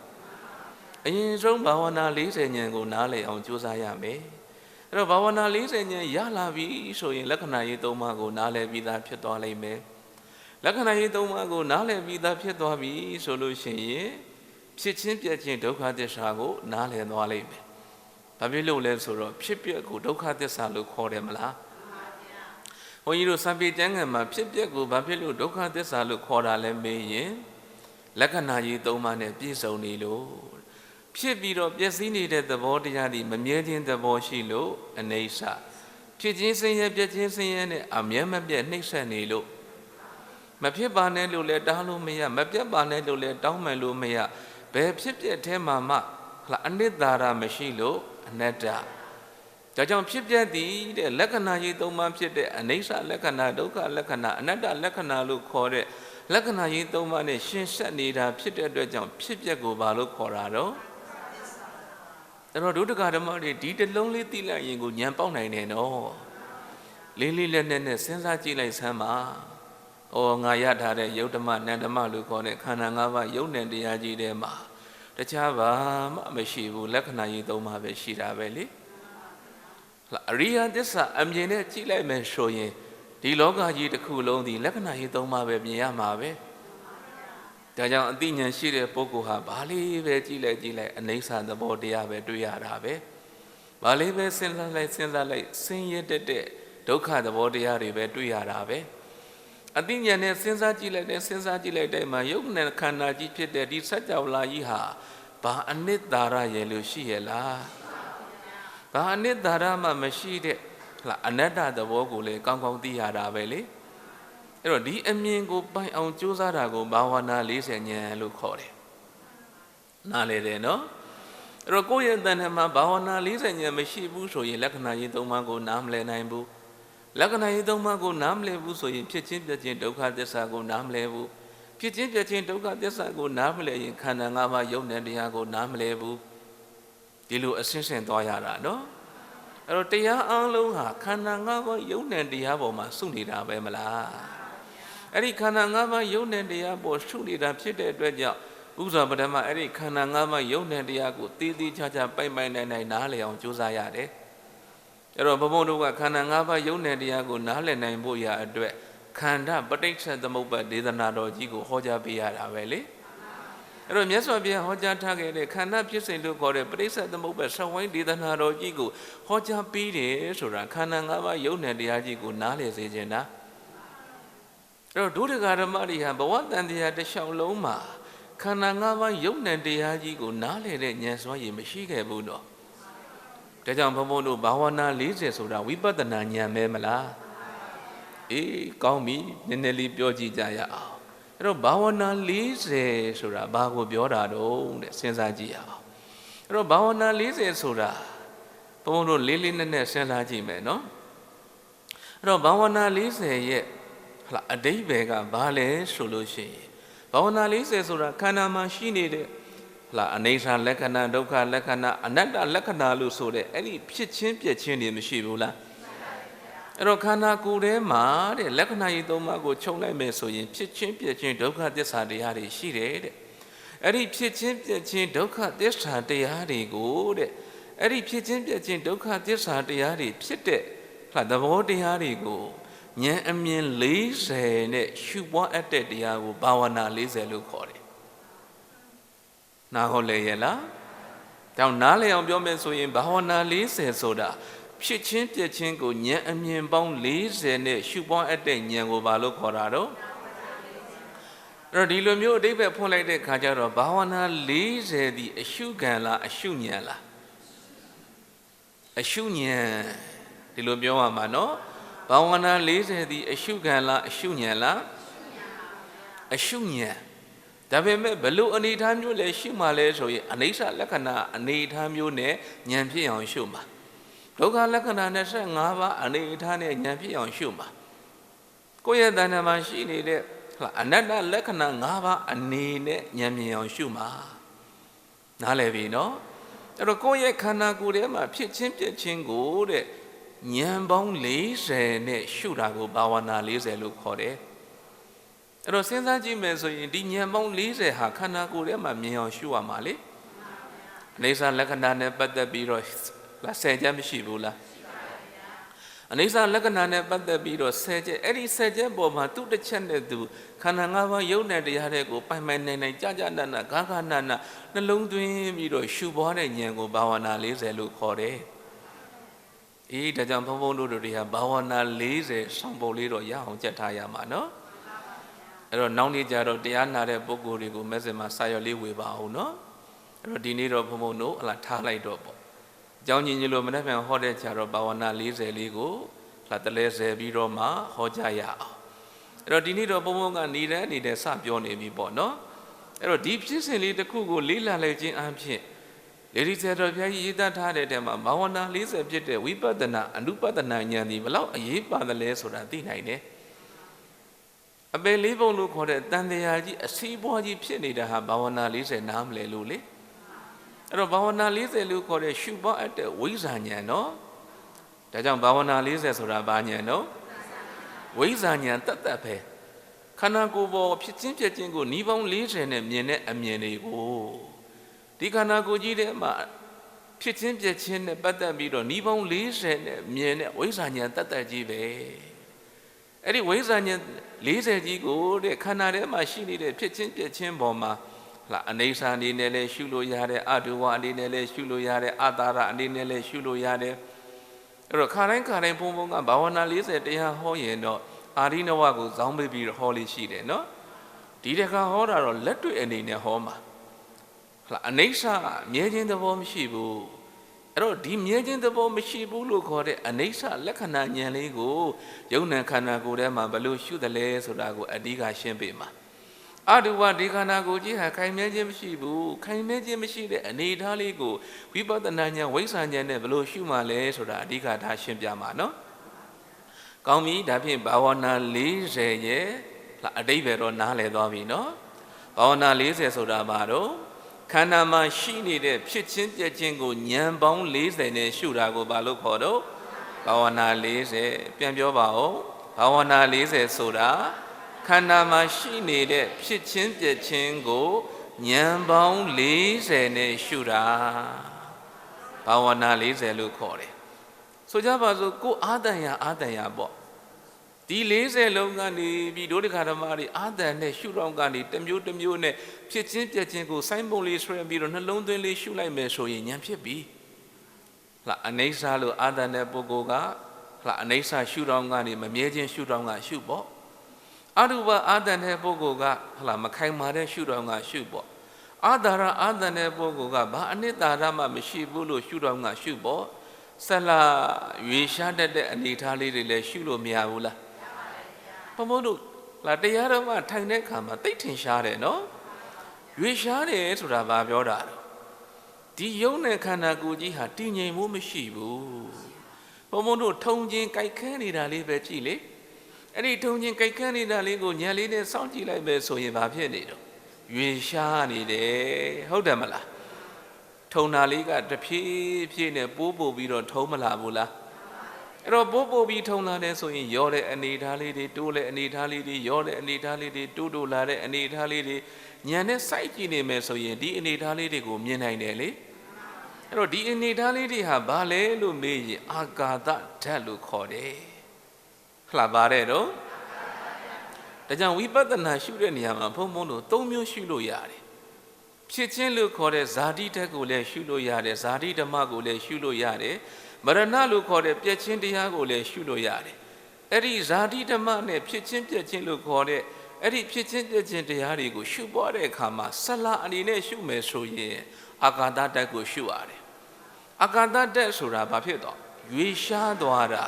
အရင်ဆုံးဘာဝနာ40ဉာဏ်ကိုနားလည်အောင်ကြိုးစားရမယ်အဲ့တော့ဘာဝနာ40ဉာဏ်ရလာပြီဆိုရင်လက္ခဏာရေး၃ပါးကိုနားလည်ပြီးသားဖြစ်သွားလိမ့်မယ်လက္ခဏာရေး၃ပါးကိုနားလည်ပြီးသားဖြစ်သွားပြီဆိုလို့ရှိရင်ဖြစ်ချင်းပြက်ချင်းဒုက္ခသစ္စာကိုနားလည်သွားလိမ့်မယ်ဘာဖြစ်လို့လဲဆိုတော့ဖြစ်ပျက်ကိုဒုက္ခသစ္စာလို့ခေါ်တယ်မလားဘုန်းကြီးတို့စံပြေကျမ်းဂန်မှာဖြစ်ပျက်ကိုဘာဖြစ်လို့ဒုက္ခသစ္စာလို့ခေါ်တာလဲမေးရင်လက္ခဏာကြီး၃ပါးနဲ့ပြည့်စုံနေလို့ဖြစ်ပြီးတော့ပျက်စီးနေတဲ့သဘောတရားဒီမမြဲခြင်းသဘောရှိလို့အနိစ္စဖြစ်ခြင်းဆင်းရဲပျက်ခြင်းဆင်းရဲနဲ့အမြဲမပြတ်နှိမ့်ဆက်နေလို့မဖြစ်ပါနဲ့လို့လည်းတားလို့မရမပြတ်ပါနဲ့လို့လည်းတောင်းမှန်လို့မရဘယ်ဖြစ်ပျက်ထဲမှာမှအနိတ္တာရမရှိလို့အနတ္တဒါကြောင့်ဖြစ်ပျက်သည်တဲ့လက္ခဏာကြီး၃ပါးဖြစ်တဲ့အနိစ္စလက္ခဏာဒုက္ခလက္ခဏာအနတ္တလက္ခဏာလို့ခေါ်တဲ့လက္ခဏာကြီး၃ပါးနဲ့ရှင်းဆက်နေတာဖြစ်တဲ့အတွက်ကြောင့်ဖြစ်ပျက်ကိုဘာလို့ခေါ်တာတော့အဲ့တော့ဒုဒကဓမ္မတွေဒီတလုံးလေးသိလိုက်ရင်ကိုဉာဏ်ပေါက်နိုင်တယ်နော်လေးလေးလက်နဲ့စဉ်းစားကြည့်လိုက်စမ်းပါဩငါရထားတဲ့ယုတ်ဓမ္မနန္ဓမ္မလို့ခေါ်တဲ့ခန္ဓာ၅ပါးယုတ်နဲ့တရားကြီးထဲမှာတခြားဘာမှမရှိဘူးလက္ခဏာကြီး၃ပါးပဲရှိတာပဲလေအရိယသစ္စာအမြင်နဲ့ကြည့်လိုက်မယ်ဆိုရင်ဒီလောကကြီးတစ်ခုလုံးဒီလက္ခဏာကြီး၃ပါးပဲမြင်ရမှာပဲဒါကြောင့်အသိဉာဏ်ရှိတဲ့ပုဂ္ဂိုလ်ဟာဘာလေးပဲကြည့်လိုက်အနိစ္စသဘောတရားပဲတွေ့ရတာပဲဘာလေးပဲစဉ်းစားလိုက်ဆင်းရဲတဲ့ဒုက္ခသဘောတရားတွေပဲတွေ့ရတာပဲအသိဉာဏ်နဲ့စဉ်းစားကြည့်လိုက်တဲ့မှာယုတ်နဲ့ခန္ဓာကြီးဖြစ်တဲ့ဒီစัจ java လာကြီးဟာဘာအနိတ္တာရရဲ့လို့ရှိရလားဘာအနိတ္တာရမှမရှိတဲ့အနတ္တသဘောကိုလေကောင်းကောင်းသိရတာပဲလေအဲ့တော့ဒီအမြင်ကိုပိုင်အောင်ကြိုးစားတာကိုဘာဝနာ40ဉာဏ်လို့ခေါ်တယ်နားလေတယ်နော်အဲ့တော့ကိုယ့်ရဲ့တဏ္ဍာမှာဘာဝနာ40ဉာဏ်မရှိဘူးဆိုရင်လက္ခဏာကြီး၃ပါးကိုနားမလည်နိုင်ဘူးလက္ခဏာကြီး၃ပါးကိုနားမလည်ဘူးဆိုရင်ဖြစ်ချင်းပြချင်းဒုက္ခသစ္စာကိုနားမလည်ဘူးဖြစ်ချင်းပြချင်းဒုက္ခသစ္စာကိုနားမလည်ရင်ခန္ဓာ၅ပါးယုတ်တဲ့တရားကိုနားမလည်ဘူးဒီလိုအဆင့်သွားရတာနော်အဲ့တော့တရားအလုံးဟာခန္ဓာ၅ပါးယုတ်တဲ့တရားပေါ်မှာစုနေတာပဲမလားအဲ့ဒီခန္ဓာ၅ပါးယုတ်တဲ့တရားပေါ်စုနေတာဖြစ်တဲ့အတွက်ကြောင့်ဥစ္စာပထမအဲ့ဒီခန္ဓာ၅ပါးယုတ်တဲ့တရားကိုတည်တည်ချာချာပိုင်နိုင်နားလည်အောင်ကြိုးစားရတယ်အဲ့တော့ဘုံဘုံတို့ကခန္ဓာ၅ပါးယုတ်တဲ့တရားကိုနားလည်နိုင်ဖို့ရအတွက်ခန္ဓာပဋိစ္ဆေသမုပ္ပါဒေသနာတော်ကြီးကိုဟောကြားပေးရတာပဲလေအဲ့တော့မြတ်စွာဘုရားဟောကြားထားခဲ့တဲ့ခန္ဓာဖြစ်စဉ်လို့ခေါ်တဲ့ပဋိစ္ဆေသမုပ္ပါသဝိုင်းဒေသနာတော်ကြီးကိုဟောကြားပေးတယ်ဆိုတာခန္ဓာ၅ပါးယုတ်တဲ့တရားကြီးကိုနားလည်စေခြင်းတာအဲ့တော့ဒုဒကဓမ္မတွေဟာဘဝတန်တရားတစ်လျှောက်လုံးမှာခန္ဓာ၅ပါးယုတ်တဲ့တရားကြီးကိုနားလည်တဲ့ဉာဏ်စွမ်းရည်မရှိခဲ့ဘူးတော့ဒါကြောင့်ဘုံဘုံတို့ဘာဝနာ40ဆိုတာဝိပဿနာဉာဏ်ပဲမလားအေးကောင်းပြီနည်းနည်းလေးပြောကြည့်ကြရအောင်အဲ့တော့ဘာဝနာ40ဆိုတာဘာကိုပြောတာတော့တဲ့စဉ်းစားကြည့်ရအောင်အဲ့တော့ဘာဝနာ40ဆိုတာဘုံဘုံတို့လေးလေးနက်နက်စဉ်းစားကြည့်မယ်နော်အဲ့တော့ဘာဝနာ40ရဲ့အဓိပ္ပာယ်ကဘာလဲဆိုလို့ရှိရင်ဘာဝနာ40ဆိုတာခန္ဓာမှာရှိနေတဲ့အနိစ္စလက္ခဏာဒုက္ခလက္ခဏာအနတ္တလက္ခဏာလို့ဆိုတဲ့အဲ့ဒီဖြစ်ချင်းပြက်ချင်းတွေမရှိဘူးလားအဲ့တော့ခန္ဓာကိုယ်ထဲမှာတဲ့လက္ခဏာကြီး၃ပါးကိုခြုံလိုက်မယ်ဆိုရင်ဖြစ်ချင်းပြက်ချင်းဒုက္ခသစ္စာတရားတွေရှိတယ်တဲ့အဲ့ဒီဖြစ်ချင်းပြက်ချင်းဒုက္ခသစ္စာတရားတွေကိုတဲ့အဲ့ဒီဖြစ်ချင်းပြက်ချင်းဒုက္ခသစ္စာတရားတွေဖြစ်တဲ့သဘောတရားတွေကိုဉာဏ်အမြင်40နဲ့ရှုပွားအပ်တဲ့တရားကိုဘာဝနာ40လို့ခေါ်တယ်နားဟုတ်လေရဲ့လားတောင်နားလေအောင်ပြောမယ်ဆိုရင်ဘာဝနာ40ဆိုတာဖြစ်ချင်းပြက်ချင်းကိုဉာဏ်အမြင်ပေါင်း40နဲ့ရှုပွားအပ်တဲ့ဉာဏ်ကိုဘာလို့ခေါ်တာတော့အဲ့တော့ဒီလိုမျိုးအဓိပ္ပာယ်ဖွင့်လိုက်တဲ့ခါကျတော့ဘာဝနာ40ဒီအရှုခံလားအရှုဉာဏ်လားအရှုဉာဏ်ဒီ ဒီလိုပြောရမှာနော်ဘာဝနာ40သည်အရှုခံလားအရှုဉဏ်လားအရှုဉဏ်ဒါပေမဲ့ဘလို့အနေထားမျိုးလဲရှုမှလဲဆိုရင်အနိစ္စလက္ခဏာအနေထားမျိုးနဲ့ဉာဏ်ဖြစ်အောင်ရှုမှာဒုက္ခလက္ခဏာ25ပါးအနေထားနဲ့ဉာဏ်ဖြစ်အောင်ရှုမှာကိုယ့်ရဲ့တဏ္ဍာမှာရှိနေတဲ့အနတ္တလက္ခဏာ5ပါးအနေနဲ့ဉာဏ်မြင်အောင်ရှုမှာနားလည်ပြီနော်အဲ့တော့ကိုယ့်ရဲ့ခန္ဓာကိုယ်ထဲမှာဖြစ်ချင်းပြည့်ချင်းကိုတဲ့ဉာဏ်ပေါင်း40နဲ့ရှုတာကိုဘာဝနာ40လို့ခေါ်တယ်အဲ့တော့စဉ်းစားကြည့်မယ်ဆိုရင်ဒီဉာဏ်ပေါင်း40ဟာခန္ဓာကိုယ်ထဲမှာမြင်အောင်ရှုရမှာလေအနေစာလက္ခဏာနဲ့ပတ်သက်ပြီးတော့10ချက်မရှိဘူးလားအနေစာလက္ခဏာနဲ့ပတ်သက်ပြီးတော့10ချက်အဲ့ဒီ10ချက်ပေါ်မှာသူ့တစ်ချက်နဲ့သူခန္ဓာ၅ပါးယုံနဲ့တရားတွေကိုပိုင်ပိုင်နိုင်နိုင်ကြာကြာနာနာဂါဂနာနာနှလုံးသွင်းပြီးတော့ရှုပွားတဲ့ဉာဏ်ကိုဘာဝနာ40လို့ခေါ်တယ်အေးဒါကြောင့်ဘုန်းဘုန်းတို့တွေဟာဘာဝနာ40ဆောင်ပုံလေးတော့ရအောင်ကြက်ထားရမှာနော်အဲ့တော့နောက်နေ့ကျတော့တရားနာတဲ့ပုဂ္ဂိုလ်တွေကိုမက်ဆင်မှာစာရွက်လေးဝေပါအောင်နော်အဲ့တော့ဒီနေ့တော့ဘုန်းဘုန်းတို့ထားလိုက်တော့ပေါ့အကြောင်းကြီးလို့မနေ့ပြန်ဟောတဲ့ခြားတော့ဘာဝနာ40လေးကိုတလဲဆယ်ပြီးတော့မှဟောကြရအောင်အဲ့တော့ဒီနေ့တော့ဘုန်းဘုန်းကနေတဲ့စပြောနေပြီပေါ့နော်အဲ့တော့ဒီဖြစ်စဉ်လေးတစ်ခုကိုလေးလာလိုက်ခြင်းအဖြစ်လေဒီဆရာတော်ဘုရားကြီးရေးသားထားတဲ့တဲမှာဘာဝနာ40ဖြစ်တဲ့ဝိပဿနာအနုပဿနာဉာဏ်ဒီဘလောက်အရေးပါတယ်လဲဆိုတာသိနိုင်တယ်အပေလေးပုံလို့ခေါ်တဲ့တန်တရားကြီးအစီးပွားကြီးဖြစ်နေတာဟာဘာဝနာ40နားမလဲလို့လေအဲ့တော့ဘာဝနာ40လို့ခေါ်တဲ့ရှုပွားအပ်တဲ့ဝိဇ္ဇာဉာဏ်နော်ဒါကြောင့်ဘာဝနာ40ဆိုတာဘာဉာဏ်နော်ဝိဇ္ဇာဉာဏ်တတ်ပဲခန္ဓာကိုယ်ပေါ်ဖြစ်ချင်းပြည့်ချင်းကိုဤပေါင်း40နဲ့မြင်တဲ့အမြင်တွေကိုဒီခန္ဓာကိုယ်ကြီးထဲမှာဖြစ်ချင်းပြည့်ချင်းနဲ့ပတ်သက်ပြီးတော့ဤပေါင်း40နဲ့မြင်တဲ့ဝိဇ္ဇာဉာဏ်တတ်ကြီးပဲအဲ့ဒီဝိဇ္ဇာဉာဏ်40ကြီးကိုတဲ့ခန္ဓာထဲမှာရှိနေတဲ့ဖြစ်ချင်းပြည့်ချင်းပေါ်မှာအနေဆာအနေနဲ့လည်းရှုလို့ရတယ်အတုဝအနေနဲ့လည်းရှုလို့ရတယ်အတာရအနေနဲ့လည်းရှုလို့ရတယ်အဲ့တော့ခါတိုင်းဘုံဘုံကဘာဝနာ40တရားဟောရင်တော့အာရိနဝကိုဇောင်းပေးပြီးဟောလေးရှိတယ်နော်ဒီတခါဟောတာတော့လက်တွေ့အနေနဲ့ဟောမှာအနေဆာမြဲခြင်းသဘောမရှိဘူးအဲ့တော့ဒီမြဲခြင်းသဘောမရှိဘူးလို့ခေါ်တဲ့အနေဆာလက္ခဏာဉာဏ်လေးကိုယုံ nant ခန္ဓာကိုယ်ထဲမှာဘယ်လိုရှုသလဲဆိုတာကိုအဓိကရှင်းပေးမှာအတုဝဒီခန္ဓာကိုယ်ကြီးဟာခိုင်မြဲခြင်းမရှိဘူးခိုင်မြဲခြင်းမရှိတဲ့အနေအထားလေးကိုဝိပဿနာဉာဏ်ဝိဇ္ဇာဉာဏ်နဲ့ဘယ်လိုရှုမှလဲဆိုတာအဓိကထားရှင်းပြမှာနော်ကောင်းပြီဒါဖြင့်ဘာဝနာ40ရဲ့အဓိပ္ပာယ်တော့နားလည်သွားပြီနော်ဘာဝနာ40ဆိုတာဘာတော့ခန္ဓာမှာရှိနေတဲ့ဖြစ်ချင်းပြည့်ချင်းကိုဉာဏ်ပေါင်း40နဲ့ရှုတာကိုဘာလို့ခေါ်တော့ဘာဝနာ40ပြန်ပြောပါဦးဘာဝနာ40ဆိုတာခန္ဓာမှာရှိနေတဲ့ဖြစ်ချင်းပြည့်ချင်းကိုဉာဏ်ပေါင်း40နဲ့ရှုတာဘာဝနာ40လို့ခေါ်တယ်ဆိုကြပါစို့ကိုအာတန်ရပေါ့ဒီ40လုံးကနေပြီးဒုတိယဓမ္မတွေအာတန်နဲ့ရှုတော့ကနေတစ်မျိုးနဲ့ဖြစ်ချင်းပြည့်ချင်းကိုစိုင်းပုံလေးဆွဲပြီးတော့နှလုံးသွင်းလေးရှုလိုက်မယ်ဆိုရင်ဉာဏ်ဖြစ်ပြီအနေဆာလို့အာတန်တဲ့ပုဂ္ဂိုလ်ကအနေဆာရှုတော့ကနေမမြဲခြင်းရှုတော့ကရှုပေါ့အရူပအာတန်တဲ့ပုဂ္ဂိုလ်ကမခိုင်မာတဲ့ရှုတော့ကရှုပေါ့အာတာရအာတန်တဲ့ပုဂ္ဂိုလ်ကဘာအနိတ္တာရမှမရှိဘူးလို့ရှုတော့ကရှုပေါ့ဆက်လာရွေရှားတတ်တဲ့အနေထားလေးတွေလည်းရှုလို့မရဘူးလားဘုံဘုံတို့တရားတော်မှာထိုင်တဲ့အခါမှာသိထင်ရှားတယ်နော်ရွေရှားတယ်ဆိုတာဘာပြောတာလဲဒီယုံနဲ့ခန္ဓာကိုယ်ကြီးဟာတည်ငြိမ်မှုမရှိဘူးဘုံဘုံတို့ထုံချင်းကြိုက်ခဲနေတာလေးပဲကြည့်လေအဲ့ဒီထုံချင်းကြိုက်ခဲနေတာလေးကိုညံလေးနဲ့စောင့်ကြည့်လိုက်ပဲဆိုရင်ဘာဖြစ်နေတော့ရွေရှားနေတယ်ဟုတ်တယ်မလားထုံတာလေးကတဖြည်းဖြည်းနဲ့ပိုးပြီးတော့ထုံမလာဘူးလားအဲ့တော့ပိုးပြီးထုံလာတယ်ဆိုရင်ရောတဲ့အနေထားလေးတွေတိုးတဲ့အနေထားလေးတွေရောတဲ့အနေထားလေးတွေတိုးလာတဲ့အနေထားလေးတွေညံနဲ့စိုက်ကြည့်နေမယ်ဆိုရင်ဒီအနေထားလေးတွေကိုမြင်နိုင်တယ်လေအဲ့တော့ဒီအနေထားလေးတွေဟာဘာလဲလို့မေးရင်အာကာသဓာတ်လို့ခေါ်တယ်ပါတယ်တော့ဒါကြောင့်ဝိပဿနာရှုတဲ့နေရာမှာဘုံဘုံတို့၃မျိုးရှုလို့ရတယ်ဖြစ်ချင်းလို့ခေါ်တဲ့ဇာတိဓာတ်ကိုလည်းရှုလို့ရတယ်ဇာတိဓမ္မကိုလည်းရှုလို့ရတယ်မရဏလို့ခေါ်တဲ့ပြည့်ချင်းတရားကိုလည်းရှုလို့ရတယ်အဲ့ဒီဇာတိဓမ္မနဲ့ဖြစ်ချင်းပြည့်ချင်းလို့ခေါ်တဲ့အဲ့ဒီဖြစ်ချင်းပြည့်ချင်းတရားတွေကိုရှုပွားတဲ့အခါမှာဆလာအနေနဲ့ရှုမယ်ဆိုရင်အာကာသဓာတ်ကိုရှုရတယ်အာကာသဓာတ်ဆိုတာဘာဖြစ်တော့ ရွေရှားသွားတာ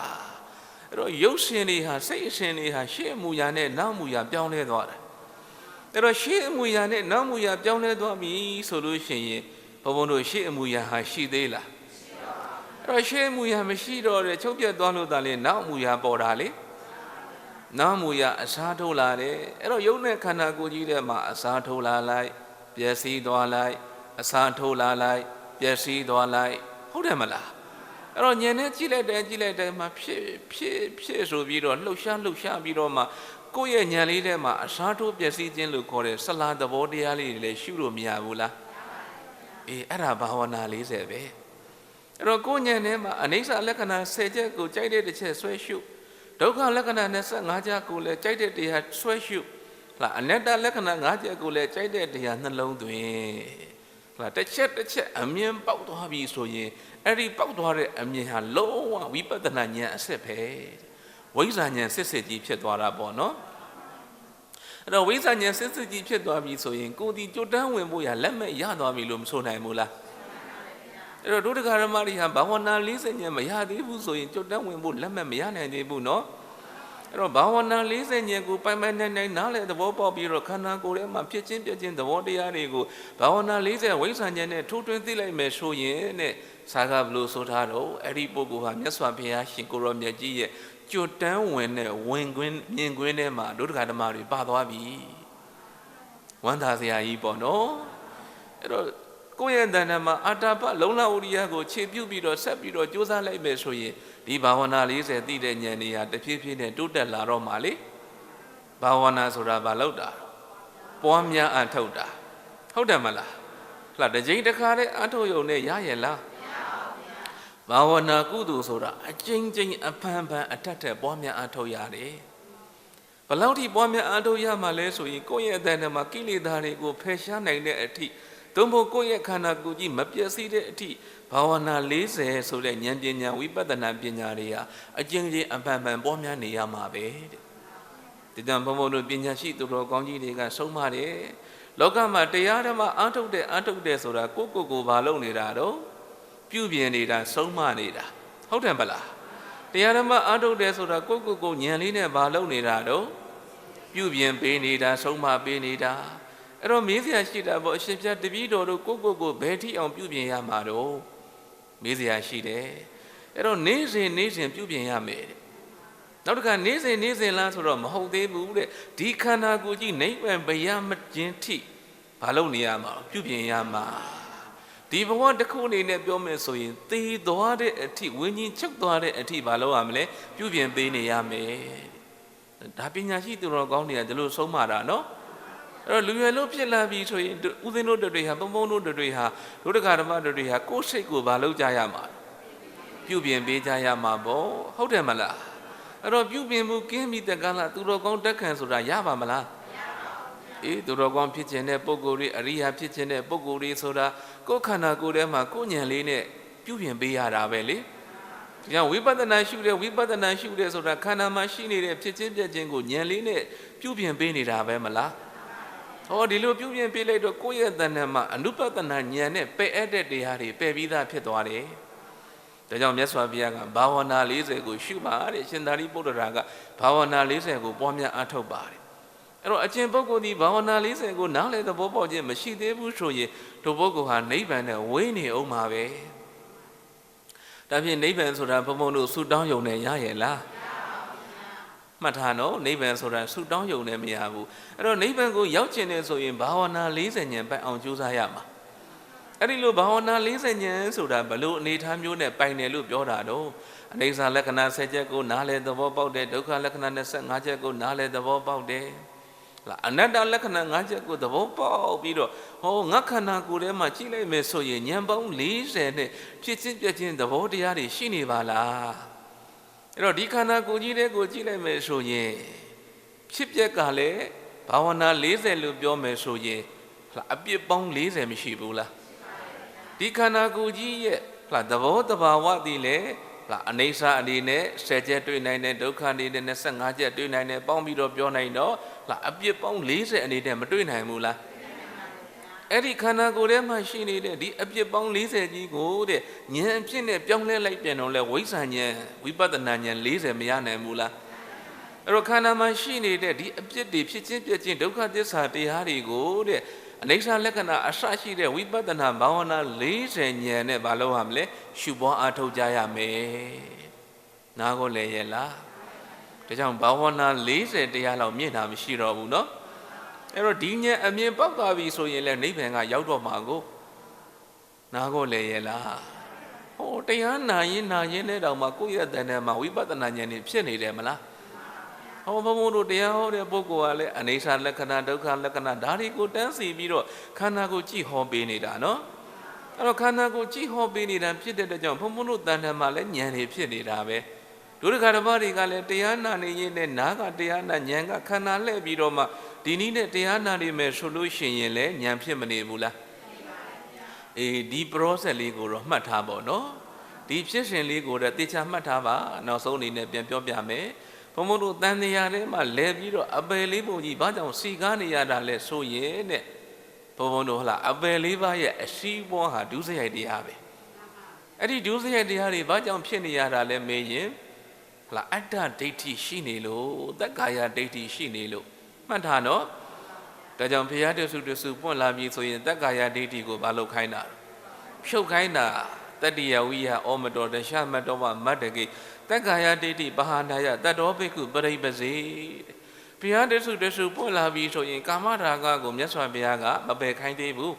အဲ့တော့ရုပ်ရှင်တွေဟာစိတ်အရှင်တွေဟာရှေ့အမူအရာနဲ့နောက်အမူအရာပြောင်းလဲသွားတယ်အဲ့တော့ရှေ့အမူအရာနဲ့နောက်အမူအရာပြောင်းလဲသွားပြီဆိုလို့ရှိရင်ဘုန်းဘုန်းတို့ရှေ့အမူအရာဟာရှိသေးလားအဲ့တော့ရှေ့အမူအရာမရှိတော့တဲ့ချုပ်ပြတ်သွားလို့သာလေနောက်အမူအရာပေါ်တာလေနောက်အမူအရာအစားထိုးလာတယ်အဲ့တော့ယုံနဲ့ခန္ဓာကိုယ်ကြီးထဲမှာအစားထိုးလာလိုက်ပျက်စီးသွားလိုက်အစားထိုးလာလိုက်ပျက်စီးသွားလိုက်ဟုတ်တယ်မလားအဲ့တော့ဉာဏ်နဲ့ကြည့်လိုက်တယ်မှာဖြစ်ဆိုပြီးတော့လှုပ်ရှားပြီးတော့မှကိုယ့်ရဲ့ဉာဏ်လေးထဲမှာအစားထိုးပျက်စီးခြင်းလို့ခေါ်တဲ့ဆလာသဘောတရားလေးတွေလည်းရှုလို့မရဘူးလားအေးအဲ့ဒါဘာဝနာ40ပဲအဲ့တော့ကိုယ်ဉာဏ်ထဲမှာအနိစ္စလက္ခဏာ10ချက်ကိုကြိုက်တဲ့တစ်ချက်ဆွဲရှုဒုက္ခလက္ခဏာ25ချက်ကိုလည်းကြိုက်တဲ့တရားဆွဲရှုလားအနတ္တလက္ခဏာ5ချက်ကိုလည်းကြိုက်တဲ့တရားနှလုံးသွင်းလားတစ်ချက်အမြင်ပေါက်သွားပြီဆိုရင်အဲ့ဒီပေါက်သွားတဲ့အမြင်ဟာလုံးဝဝိပဿနာဉာဏ်အစစ်ပဲဝိဇ္ဇာဉာဏ်စစ်ကြီးဖြစ်သွားတာပေါ့နော်အဲ့တော့ဝိဇ္ဇာဉာဏ်စစ်ကြီးဖြစ်သွားပြီဆိုရင်ကိုယ်ဒီကြွတန်းဝင်ဖို့ရလက်မဲ့ရသွားပြီလို့မဆိုနိုင်ဘူးလားအဲ့တော့ဒုဒ္ဒဂရမရိဟာဘာဝနာ40ဉာဏ်မရသေးဘူးဆိုရင်ကြွတန်းဝင်ဖို့လက်မဲ့မရနိုင်သေးဘူးနော်အဲ့တော့ဘာဝနာ40ဉာဏ်ကိုပိုင်နိုင်နားလေသဘောပေါက်ပြီးတော့ခန္ဓာကိုယ်ထဲမှာဖြစ်ချင်းပြည့်ချင်းသဘောတရားတွေကိုဘာဝနာ40ဝိဇ္ဇာဉာဏ်နဲ့ထိုးထွင်းသိလိုက်မယ်ဆိုရင်တဲ့စာကဘလို့ဆိုထားတော့အဲ့ဒီပုဂ္ဂိုလ်ဟာမြတ်စွာဘုရားရှင်ကိုရောမြတ်ကြီးရဲ့ကြွတန်းဝင်တဲ့ဝင်ခွင်းမြင်ကွင်းထဲမှာဒုဒ္ဒဂဓမ္မတွေပါသွားပြီဝမ်းသာစရာကြီးပေါ့နော်အဲ့တော့ကိုယ့်ရဲ့တဏ္ဍာမှာအာတာပလုံလဝရိယကိုခြေပြုတ်ပြီးတော့ဆက်ပြီးတော့ကြိုးစားလိုက်မယ်ဆိုရင်ဒီဘာဝနာ40သိတဲ့ဉာဏ်တွေဟာတဖြည်းဖြည်းနဲ့တိုးတက်လာတော့မှလေဘာဝနာဆိုတာဘာလို့တာပွားများအထုတ်တာဟုတ်တယ်မလားလှတစ်ချိန်တစ်ခါတည်းအထုတ်ရုံနဲ့ရရဲ့လားဘာဝနာကုသိုလ်ဆိုတာအကျဉ်းအဖန်အထက်ပွားများအထုတ်ရတယ်ဘယ်လောက်ထိပွားများအထုတ်ရမှလဲဆိုရင်ကိုယ့်ရဲ့အတန်ထဲမှာကိလေသာတွေကိုဖယ်ရှားနိုင်တဲ့အထိသို့မဟုတ်ကိုယ့်ရဲ့ခန္ဓာကိုယ်ကြီးမပျက်စီးတဲ့အထိဘာဝနာ40ဆိုတဲ့ဉာဏ်ပညာဝိပဿနာပညာတွေဟာအကျဉ်းအဖန်ပွားများနေရမှာပဲတဲ့ဒီကြောင့်ဘုံဘုံတို့ပညာရှိသူတော်ကောင်းကြီးတွေကဆုံးမတယ်လောကမှာတရားဓမ္မအထုတ်တဲ့ဆိုတာကိုဘာလုပ်နေတာတော့ပြုပြင်နေတာဆုံးမနေတာဟုတ်တယ်မလားတရားဓမ္မအထုတ်တယ်ဆိုတာကိုဉာဏ်လေးနဲ့ဘာလုပ်နေတာတော့ပြုပြင်ပေးနေတာဆုံးမပေးနေတာအဲ့တော့မေးစရာရှိတာပေါ့အရှင်ဘုရားတပည့်တော်တို့ကိုဘယ်ထိအောင်ပြုပြင်ရမှာတော့မေးစရာရှိတယ်အဲ့တော့နေ့စဉ်ပြုပြင်ရမယ်တဲ့နောက်တစ်ခါနေ့စဉ်လားဆိုတော့မဟုတ်သေးဘူးတဲ့ဒီခန္ဓာကိုယ်ကြီးနိဗ္ဗာန်ဘယမခြင်းထိဘာလုပ်နေရမှာပြုပြင်ရမှာဒီဘဝတစ်ခုအနေနဲ့ပြောမယ်ဆိုရင်သေသွားတဲ့အထိဝိညာဉ်ချုပ်သွားတဲ့အထိဘာလုပ်ရမလဲပြုပြင်ပေးနေရမယ်ဒါပညာရှိသူတော်ကောင်းတွေကဒီလိုဆုံးမတာနော်အဲ့တော့လူရွယ်လို့ဖြစ်လာပြီဆိုရင်ဦးဇင်းတို့တွေဟာပုံတို့တွေဟာဒုဒ္ဒဂဓမ္မတွေဟာကိုယ်စိတ်ကိုဘာလုပ်ကြရမှာပြုပြင်ပေးကြရမှာပေါ့ဟုတ်တယ်မလားအဲ့တော့ပြုပြင်မှုကင်းပြီးတဲ့ကာလသူတော်ကောင်းတက်ခံဆိုတာရပါမလားအေးသူတော်ကောင်းဖြစ်ခြင်းတဲ့ပုဂ္ဂိုလ်တွေအရိယာဖြစ်ခြင်းတဲ့ပုဂ္ဂိုလ်တွေဆိုတာကိုယ်ခန္ဓာကိုယ်ထဲမှာကိုယ်ဉာဏ်လေးနဲ့ပြုပြင်ပေးရတာပဲလေဒီကြောင့်ဝိပဿနာရှုတဲ့ဆိုတာခန္ဓာမှာရှိနေတဲ့ဖြစ်ခြင်းပြည့်ခြင်းကိုဉာဏ်လေးနဲ့ပြုပြင်ပေးနေတာပဲမလားဟောဒီလိုပြုပြင်ပေးလိုက်တော့ကိုယ့်ရဲ့တဏ္ဍာမှာအနုပတနာဉာဏ်နဲ့ပယ်အပ်တဲ့တရားတွေပယ်ပြီးသားဖြစ်သွားတယ်ဒါကြောင့်မြတ်စွာဘုရားကဘာဝနာ40ကိုရှုပါတဲ့ရှင်သာရိပုတ္တရာကဘာဝနာ40ကိုပွားများအားထုတ်ပါတယ်အဲ့တော့အကျင့်ပုဂ္ဂိုလ်ဒီဘာဝနာ40ကိုနားလည်သဘောပေါက်ခြင်းမရှိသေးဘူးဆိုရင်ဒုပုဂ္ဂိုလ်ဟာနိဗ္ဗာန်နဲ့ဝေးနေအောင်ပါပဲဒါဖြင့်နိဗ္ဗာန်ဆိုတာဘုံဘုံတို့ဆုတောင်းယုံနဲ့ရရဲ့လားမှတ်ထားနော်နိဗ္ဗာန်ဆိုတာဆုတောင်းယုံနဲ့မရဘူးအဲ့တော့နိဗ္ဗာန်ကိုရောက်ကျင်တယ်ဆိုရင်ဘာဝနာ40ဉာဏ်ပိုင်အောင်ကြိုးစားရမှာအဲ့ဒီလိုဘာဝနာ40ဉာဏ်ဆိုတာဘလို့အနေထားမျိုးနဲ့ပိုင်တယ်လို့ပြောတာတော့အနိစ္စလက္ခဏာ10ချက်ကိုနားလည်သဘောပေါက်တယ်ဒုက္ခလက္ခဏာ25ချက်ကိုနားလည်သဘောပေါက်တယ်လားအနတ္တလက္ခဏာ5ချက်ကိုသဘောပေါက်ပြီးတော့ဟောငါခန္ဓာကိုယ်ထဲမှာကြည့်လိုက်မယ်ဆိုရင်ဉာဏ်ပေါင်း40နဲ့ဖြစ်ချင်းပြည့်ချင်းသဘောတရားတွေရှိနေပါလားအဲ့တော့ဒီခန္ဓာကိုယ်ကြီးတွေကိုကြည့်လိုက်မယ်ဆိုရင်ဖြစ်ပျက်ကလည်းဘာဝနာ40လို့ပြောမယ်ဆိုရင်အပြစ်ပေါင်း40မရှိဘူးလားဒီခန္ဓာကိုယ်ကြီးရဲ့သဘောတဘာဝတည်လေအနိစ္စအနေနဲ့10ချက်တွေ့နိုင်တယ်ဒုက္ခအနေနဲ့25ချက်တွေ့နိုင်တယ်ပေါင်းပြီးတော့ပြောနိုင်တော့အပြစ်ပေါင်း40အနေနဲ့မတွေ့နိုင်ဘူးလား အဲ့ဒီခန္ဓာကိုယ်ထဲမှာရှိနေတဲ့ဒီအပြစ်ပေါင်း40ကြီးကိုတဲ့ဉာဏ်အဖြစ်နဲ့ပြောင်းလဲလိုက်ပြန်တော့လဲဝိဇ္ဇာဉာဏ်ဝိပဿနာဉာဏ်40မရနိုင်ဘူးလားအဲ့တော့ခန္ဓာမှာရှိနေတဲ့ဒီအပြစ်တွေဖြစ်ချင်းပြက်ချင်းဒုက္ခသစ္စာတရားတွေကိုတဲ့အနိစ္စလက္ခဏာအစရှိတဲ့ဝိပဿနာဘာဝနာ40ဉာဏ်နဲ့မလုပ်ရမလဲရှုပွားအားထုတ်ကြရမယ်နားကိုလည်းရဲ့လားဒါကြောင့်ဘာဝနာ40တရားလောက်မြင့်တာမရှိတော့ဘူးเนาะအဲ့တော့ဒီဉာဏ်အမြင်ပေါက်သွားပြီဆိုရင်လည်းနိဗ္ဗာန်ကရောက်တော့မှာကိုနားကိုလည်းရဲ့လားဟောတရားနာရင်နဲ့တောင်မှကိုယ့်ရဲ့တဏ္ဍာမှာဝိပဿနာဉာဏ်นี่ဖြစ်နေတယ်မလားဟောဘုံဘုံတို့တရားဟောတဲ့ပုဂ္ဂိုလ်ကလည်းအနိစ္စလက္ခဏာဒုက္ခလက္ခဏာဒါတွေကိုတန်းစီပြီးတော့ခန္ဓာကိုကြည့်ဟောပေးနေတာနော်အဲ့တော့ခန္ဓာကိုကြည့်ဟောပေးနေတာဖြစ်တဲ့ကြောင့်ဘုံဘုံတို့တဏ္ဍာမှာလည်းဉာဏ်တွေဖြစ်နေတာပဲဒုရခဓမ္မတွေကလည်းတရားနာနေရင်နဲ့နားကတရားနာဉာဏ်ကခန္ဓာလှည့်ပြီးတော့မှဒီနည်းနဲ့တရားနာနေမယ်ဆိုလို့ရှိရင်လည်းဉာဏ်ဖြစ်မနေဘူးလားအေးဒီ process လေးကိုတော့မှတ်ထားပါတော့ဒီဖြစ်စဉ်လေးကိုတော့တေချာမှတ်ထားပါနောက်ဆုံးအနေနဲ့ပြန်ပြောပြမယ်ဘုံဘုံတို့တန်တရားထဲမှာလဲပြီးတော့အပယ်လေးပုံကြီးဘာကြောင့်စီကားနေရတာလဲဆိုရင်တဲ့ဘုံဘုံတို့ဟလားအပယ်လေးပါးရဲ့အစီးပွားဟာဒုစရိုက်တရားပဲအဲ့ဒီဒုစရိုက်တရားတွေဘာကြောင့်ဖြစ်နေရတာလဲမေးရင်ဟလားအတ္တဒိဋ္ဌိရှိနေလို့သက္ကာယဒိဋ္ဌိရှိနေလို့မှတ်ထားနော်ဒါကြောင့်ဘုရားတဆူပွင့်လာပြီဆိုရင်သက္ကာယဒိဋ္ဌိကိုဘာလို့ခိုင်းတာဖြုတ်ခိုင်းတာတတ္တိယဝိယဩမတော်တရှမတော်မတ်တကိသက္ကာယဒိဋ္ဌိပဟာနာယတတ္တောဘိက္ခုပရိပစေဘုရားတဆူပွင့်လာပြီဆိုရင်ကာမရာဂကိုမြတ်စွာဘုရားကမပယ်ခိုင်းသေးဘူး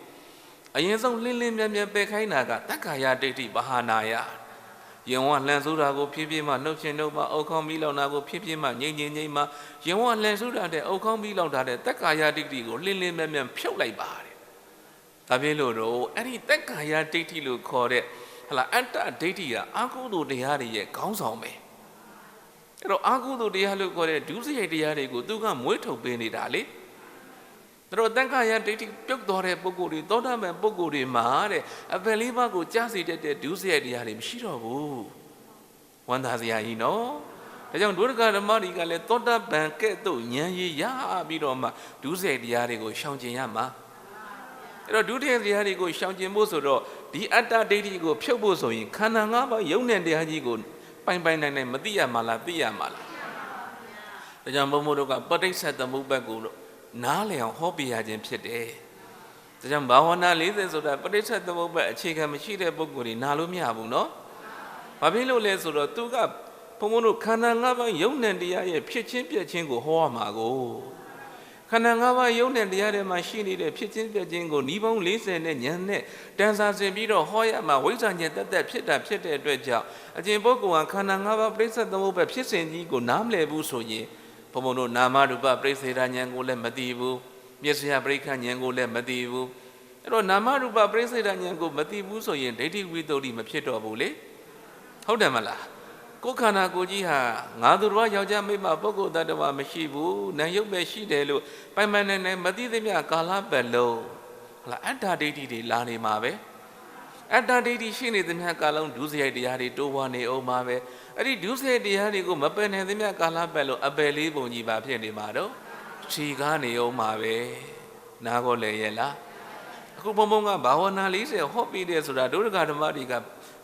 အရင်ဆုံးလင်းမြဲပယ်ခိုင်းတာကသက္ကာယဒိဋ္ဌိပဟာနာယယင်ဝလှန်ဆိုးတာကိုဖြည်းဖြည်းမှနှုတ်ချင်းနှုတ်မှအုတ်ခေါင်းပြီးလောက်တာကိုဖြည်းဖြည်းမှငြိမ့်မှယင်ဝလှန်ဆိုးတာတဲ့အုတ်ခေါင်းပြီးလောက်တာတဲ့တက္ကာယဒိဋ္ဌိကိုလင်းမြဲဖြုတ်လိုက်ပါတယ်။ဒါဖြစ်လို့တော့အဲ့ဒီတက္ကာယဒိဋ္ဌိလို့ခေါ်တဲ့ဟလာအတ္တဒိဋ္ဌိကအာဟုတုတရားတွေရဲ့ခေါင်းဆောင်ပဲ။အဲ့တော့အာဟုတုတရားလို့ခေါ်တဲ့ဒုစရိုက်တရားတွေကိုသူကမွေးထုတ်ပေးနေတာလေ။ဒါတော့တက္ကာယဒိဋ္ဌိပြုတ်တော်တဲ့ပုဂ္ဂိုလ်တွေသောတာပန်ပုဂ္ဂိုလ်တွေမှာတဲ့အပယ်လေးပါးကိုကြားစေတတ်တဲ့ဒုစရိုက်တရားတွေမရှိတော့ဘူးဝန္တာစရာကြီးနော်ဒါကြောင့်ဒုရကဓမ္မတွေကလည်းသောတာပန်ကဲ့သို့ဉာဏ်ရည်ရပြီးတော့မှဒုစရိုက်တရားတွေကိုရှောင်ကျင်ရမှာအဲ့တော့ဒုစရိုက်တရားတွေကိုရှောင်ကျင်ဖို့ဆိုတော့ဒီအတ္တဒိဋ္ဌိကိုဖြုတ်ဖို့ဆိုရင်ခန္ဓာ၅ပါးယုံနဲ့တရားကြီးကိုပိုင်နိုင်မသိရမှာလားသိရမှာလားဒါကြောင့်ဘုံဘုတို့ကပဋိစ္စသမုပ္ပါဒ်ကိုနားလည်အောင်ဟောပြရခြင်းဖြစ်တယ်။ဒါကြောင့်ဘာဝနာ40ဆိုတာပဋိစ္စသမုပ္ပါဒ်အခြေခံမရှိတဲ့ပုဂ္ဂိုလ်တွေနားလို့မရဘူးနော်။ဘာဖြစ်လို့လဲဆိုတော့သူကဘုံဘုံတို့ခန္ဓာ၅ပါးယုံနဲ့တရားရဲ့ဖြစ်ချင်းပြက်ချင်းကိုဟောရမှာကိုခန္ဓာ၅ပါးယုံနဲ့တရားထဲမှာရှိနေတဲ့ဖြစ်ချင်းပြက်ချင်းကိုဤပေါင်း40နဲ့ဉာဏ်နဲ့တန်ဆာဆင်ပြီးတော့ဟောရမှာဝိဇ္ဇာဉာဏ်တက်ဖြစ်တဲ့အတွက်ကြောင့်အကျင့်ပုဂ္ဂိုလ်ကခန္ဓာ၅ပါးပဋိစ္စသမုပ္ပါဒ်ဖြစ်စဉ်ကြီးကိုနားမလည်ဘူးဆိုရင်ဘုံဘုံတို့နာမရူပပရိစ္ဆေဒဉာဏ်ကိုလည်းမသိဘူးမျက်စိပရိက္ခဉာဏ်ကိုလည်းမသိဘူးအဲ့တော့နာမရူပပရိစ္ဆေဒဉာဏ်ကိုမသိဘူးဆိုရင်ဒိဋ္ဌိဝိသုဒ္ဓိမဖြစ်တော့ဘူးလေဟုတ်တယ်မလားကိုယ်ခန္ဓာကိုယ်ကြီးဟာငါသူတော်ယောက်ျားမိန်းမပုဂ္ဂိုလ်တ attva မရှိဘူးနာယုတ်ပဲရှိတယ်လို့ပိုင်နိုင်မသိသမျှကာလပတ်လုံးဟလာအတ္တဒိဋ္ဌိတွေလာနေမှာပဲအတ္တဒိဋ္ဌိရှိနေသမျှကာလုံးဒုစရိုက်တရားတွေတိုးပွားနေအောင်မှာပဲအဲ့ဒီဒုစရိုက်တရားတွေကိုမပယ်နိုင်သမျှကာလပတ်လုံးအပယ်လေးပုံကြီးပါဖြစ်နေမှာတော့ခြေကားနေအောင်မှာပဲနားကိုလည်းရဲ့လားအခုဘုံဘုံကဘာဝနာ40ဟောပြီးတယ်ဆိုတာဒုရကဓမ္မတွေ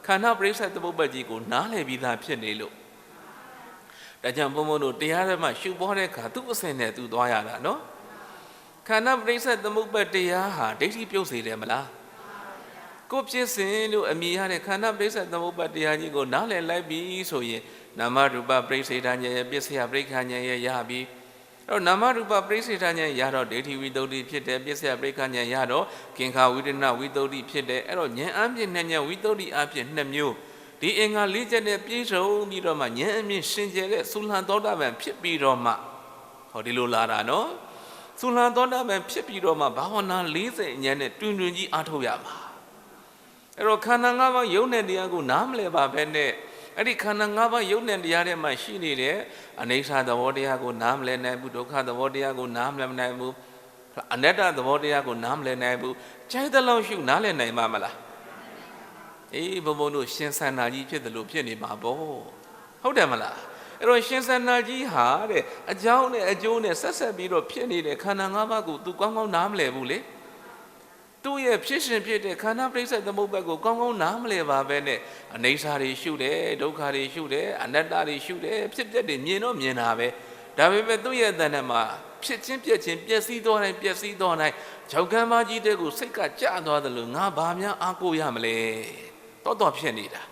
ကခန္ဓာပရိစ္ဆေသမုပ္ပါဒ်ကြီးကိုနားလည်ပြီးသားဖြစ်နေလို့ဒါကြောင့်ဘုံဘုံတို့တရားဓမ္မရှုပွားတဲ့အခါသူ့အစဉ်နဲ့သူသွားရတာနော်ခန္ဓာပရိစ္ဆေသမုပ္ပါဒ်တရားဟာဒိဋ္ဌိပြုတ်စေတယ်မလားကိုဖြစ်စဉ်လို့အမည်ရတဲ့ခန္ဓာပရိစ္ဆေသမုပ္ပါဒ်တရားကြီးကိုနားလည်လိုက်ပြီဆိုရင်နာမရူပပရိစ္ဆေဒဉာဏ်ရဲ့ပစ္စယပရိက္ခဉာဏ်ရဲ့ရပြီအဲ့တော့နာမရူပပရိစ္ဆေဒဉာဏ်ရတော့ဒိဋ္ဌိဝိသုဒ္ဓိဖြစ်တယ်ပစ္စယပရိက္ခဉာဏ်ရတော့ကင်္ခာဝိရဏဝိသုဒ္ဓိဖြစ်တယ်အဲ့တော့ဉာဏ်အပြင်နဲ့ဉာဏ်ဝိသုဒ္ဓိအပြင်2မျိုးဒီအင်္ဂါ၄ချက်နဲ့ပြည့်စုံပြီးတော့မှဉာဏ်အမြင့်စင်ကြယ်တဲ့သုလံသောတာပန်ဖြစ်ပြီးတော့မှဟောဒီလိုလာတာနော်သုလံသောတာပန်ဖြစ်ပြီးတော့မှဘာဝနာ40ဉာဏ်နဲ့တွင်ကြီးအားထုတ်ရမှာအဲ့တော့ခန္ဓာ၅ပါးယုံနဲ့တရားကိုနားမလည်ပါဘဲနဲ့အဲ့ဒီခန္ဓာ၅ပါးယုံနဲ့တရားထဲမှာရှိနေတဲ့အနိစ္စသဘောတရားကိုနားမလည်နိုင်ဘူးဒုက္ခသဘောတရားကိုနားမလည်နိုင်ဘူးအနတ္တသဘောတရားကိုနားမလည်နိုင်ဘူးကြိုက်တဲ့လောက်ရှုနားလည်နိုင်မှာမလားအေးဘုံဘုံတို့ရှင်ဆန္ဒကြီးဖြစ်တယ်လို့ဖြစ်နေမှာပေါ့ဟုတ်တယ်မလားအဲ့တော့ရှင်ဆန္ဒကြီးဟာတဲ့အကြောင်းနဲ့အကျိုးနဲ့ဆက်ပြီးတော့ဖြစ်နေတဲ့ခန္ဓာ၅ပါးကိုသူကောင်းကောင်းနားမလည်ဘူးလေ သူ့ရဲ့ဖြစ်ရှင်ဖြစ်တဲ့ခန္ဓာပရိစ္ဆေသမုပ္ပါဒ်ကိုကောင်းကောင်းနားမလည်ပါပဲနဲ့အနေစာတွေရှုတယ်ဒုက္ခတွေရှုတယ်အနတ္တတွေရှုတယ်ဖြစ်ပျက်တွေမြင်တော့မြင်တာပဲဒါပေမဲ့သူ့ရဲ့တဏ္ဍာမှာဖြစ်ချင်းပြက်ချင်းပျက်စီးသွားတိုင်းပျက်စီးသွားတိုင်းဂျောက်ကမ်းမကြီးတဲ့ကိုစိတ်ကကြသွားတယ်လို့ငါဘာများအားကိုးရမလဲတော့ဖြစ်နေတာ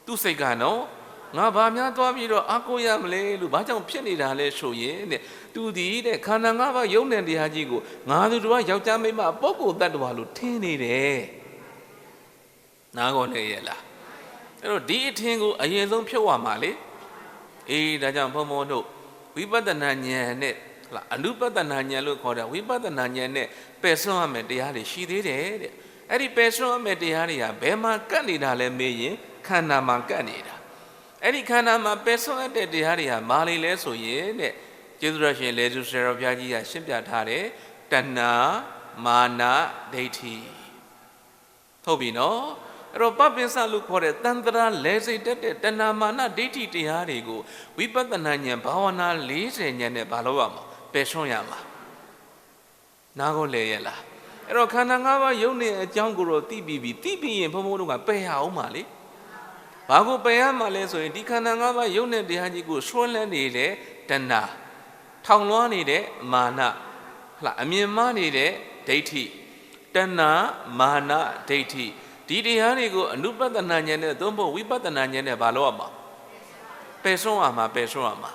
သူ့စိတ်ကနော်ငါဘာများသွားပြီးတော့အားကိုးရမလဲလို့ဘာကြောင့်ဖြစ်နေတာလဲဆိုရင်တဲ့သူဒီတဲ့ခန္ဓာ၅ပါးယုံတဲ့တရားကြီးကိုငါတို့ကယောက်ျားမိန်းမပုဂ္ဂိုလ်တ attva လို့ထင်နေတယ်နားကောနေရဲ့လားအဲ့တော့ဒီအထင်ကိုအရင်ဆုံးဖြုတ်ရမှာလေအေးဒါကြောင့်ဘုံဘုံတို့ဝိပဿနာဉာဏ်နဲ့လားအနုပဿနာဉာဏ်လို့ခေါ်တာဝိပဿနာဉာဏ်နဲ့ပယ်စွန့်ရမယ်တရားတွေရှိသေးတယ်တဲ့အဲ့ဒီပယ်စွန့်ရမယ်တရားတွေကဘယ်မှာကပ်နေတာလဲမေးရင်ခန္ဓာမှာကပ်နေတာအဲ့ဒီခန္ဓာမှာပယ်စွန့်တဲ့တရားတွေဟာမာလီလဲဆိုရင်တဲ့ကျေးဇူးတော်ရှင်လေစုဆရာတော်ဘုရားကြီးကရှင်းပြထားတယ်တဏှာမာနဒိဋ္ဌိဟုတ်ပြီနော်အဲ့တော့ပပင်းစလို့ခေါ်တဲ့တန်ត្រာလဲစိတ်တက်တဲ့တဏှာမာနဒိဋ္ဌိတရားတွေကိုဝိပဿနာဉာဏ်ဘာဝနာ40ဉာဏ်နဲ့ဘာလို့ရမှာပယ်စွန့်ရမှာနားကိုလေရဲ့လားအဲ့တော့ခန္ဓာ၅ပါးယုံနေအကြောင်းကိုတော့သိပြီးရင်ဘုံဘုံတို့ကပယ်ရအောင်ပါလေဘာကိုပယ်ရမှာလဲဆိုရင်ဒီခန္ဓာ၅ပါးယုံတဲ့တရားကြီးကိုဆွဲလန်းနေတဲ့တဏှာထောင်လွှားနေတဲ့မာနဟုတ်အမြင်မှားနေတဲ့ဒိဋ္ဌိတဏှာမာနဒိဋ္ဌိဒီတရားတွေကိုအနုပဿနာဉာဏ်နဲ့သို့မဟုတ်ဝိပဿနာဉာဏ်နဲ့ဘာလို့ရမှာပယ်စွန့်ရမှာ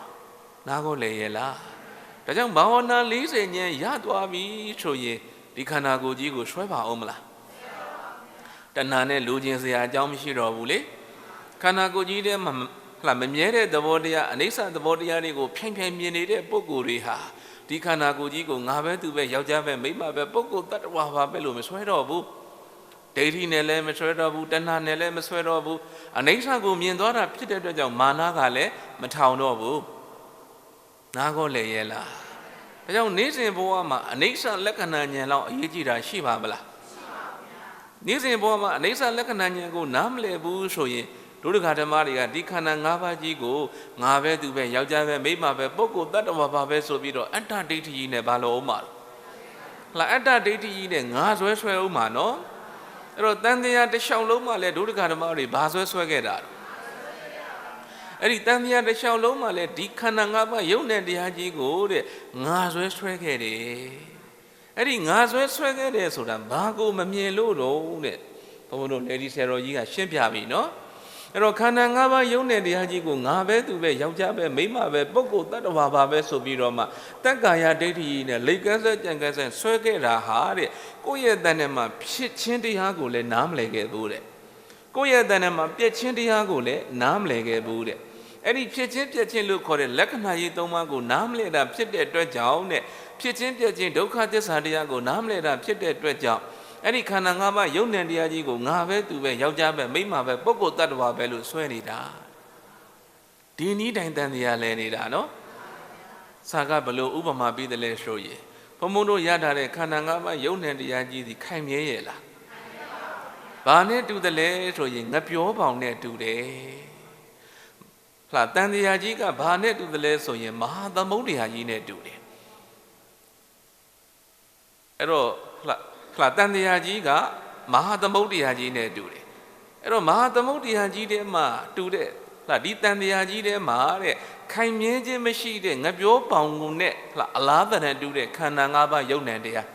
နားကိုလေရဲ့လားဒါကြောင့်ဘာဝနာ40ဉာဏ်ရသွားပြီဆိုရင်ဒီခန္ဓာကိုယ်ကြီးကိုဆွဲပါအောင်မလားတဏှာနဲ့လူချင်းစရာအကြောင်းမရှိတော့ဘူးလေခန္ဓာကိုယ်ကြီးထဲမှာမမြဲတဲ့သဘောတရားအနိစ္စသဘောတရားတွေကိုဖြိုင်မြင်နေတဲ့ပုဂ္ဂိုလ်တွေဟာဒီခန္ဓာကိုယ်ကြီးကိုငါပဲသူပဲယောက်ျားပဲမိန်းမပဲပုဂ္ဂိုလ်တ attva ပါပဲလို့မဆွဲတော့ဘူးဒိဋ္ဌိနဲ့လည်းမဆွဲတော့ဘူးတဏှာနဲ့လည်းမဆွဲတော့ဘူးအနိစ္စကိုမြင်သွားတာဖြစ်တဲ့အတွက်ကြောင့်မာနကလည်းမထောင်တော့ဘူးနားကောလေရဲ့လားဒါကြောင့်နေ့စဉ်ဘဝမှာအနိစ္စလက္ခဏာဉာဏ်လောက်အရေးကြီးတာရှိပါမလားရှိပါဗျာနေ့စဉ်ဘဝမှာအနိစ္စလက္ခဏာဉာဏ်ကိုနားမလည်ဘူးဆိုရင်ဒုက္ခဓမ္မတွေကဒီခန္ဓာ၅ပါးကြီးကိုငါပဲသူပဲယောက်ျားပဲမိန်းမပဲပုဂ္ဂိုလ်တ attva ပါပဲဆိုပြီးတော့အတ္တဒိဋ္ဌိကြီးနဲ့ဘာလို့အောင်မှာလဲအတ္တဒိဋ္ဌိကြီးနဲ့ငါဆွဲအောင်မှာနော်အဲ့တော့တန်တရားတစ်လျှောက်လုံးမှလည်းဒုက္ခဓမ္မတွေဘာဆွဲခဲ့တာအဲ့ဒီတန်တရားတစ်လျှောက်လုံးမှလည်းဒီခန္ဓာ၅ပါးယုံတဲ့တရားကြီးကိုတဲ့ငါဆွဲခဲ့တယ်အဲ့ဒီငါဆွဲခဲ့တယ်ဆိုတာဘာကိုမမြင်လို့တော့တဲ့ဘုန်းဘုန်းတို့လေဒီဆရာတော်ကြီးကရှင်းပြပြီနော်အဲ့တော့ခန္ဓာ၅ပါးယုံတဲ့တရားကြီးကိုငါပဲသူပဲယောက်ျားပဲမိန်းမပဲပုဂ္ဂိုလ်တ attva ပါပဲဆိုပြီးတော့မှတက္ကာယဒိဋ္ဌိနဲ့လိတ်ကန်းဆက်ကြံကန်းဆက်ဆွဲခဲ့တာဟာတဲ့ကိုယ့်ရဲ့တဏ္ဍာမှာဖြစ်ချင်းတရားကိုလည်းနားမလည်ခဲ့ဘူးတဲ့ကိုယ့်ရဲ့တဏ္ဍာမှာပြည့်ချင်းတရားကိုလည်းနားမလည်ခဲ့ဘူးတဲ့အဲ့ဒီဖြစ်ချင်းပြည့်ချင်းလို့ခေါ်တဲ့လက္ခဏာကြီး၃ပါးကိုနားမလည်တာဖြစ်တဲ့အတွက်ကြောင့်တဲ့ဖြစ်ချင်းပြည့်ချင်းဒုက္ခသစ္စာတရားကိုနားမလည်တာဖြစ်တဲ့အတွက်ကြောင့်အဲ့ဒီခန္ဓာ၅ပါးယုံတဲ့တရားကြီးကိုငါပဲသူပဲယောက်ျားပဲမိန်းမပဲပုဂ္ဂိုလ်တ attva ပဲလို့ဆွဲနေတာဒီနည်းတိုင်းတန်တရားလဲနေတာနော်စာကဘလို့ဥပမာပြီးတယ်လဲဆိုရင်ဘုံဘုံတို့ရထားတဲ့ခန္ဓာ၅ပါးယုံတဲ့တရားကြီးဒီခိုင်မြဲရဲ့လားဘာနဲ့တူတယ်လဲဆိုရင်ငပြောပေါင်နဲ့တူတယ်လှတန်တရားကြီးကဘာနဲ့တူတယ်လဲဆိုရင်မဟာသမုဒ္ဒရာကြီးနဲ့တူတယ်အဲ့တော့လှတန်တရားကြီးကမဟာသမုဒ္ဒရာကြီးနဲ့တူတယ်အဲ့တော့မဟာသမုဒ္ဒရာကြီးထဲမှာတူတဲ့ဒီတန်တရားကြီးထဲမှာတဲ့ခိုင်မြဲခြင်းမရှိတဲ့ငပြောပေါင်ကုန်နဲ့အလားတန်တူတဲ့ခန္ဓာ၅ပါးယုံနံတရား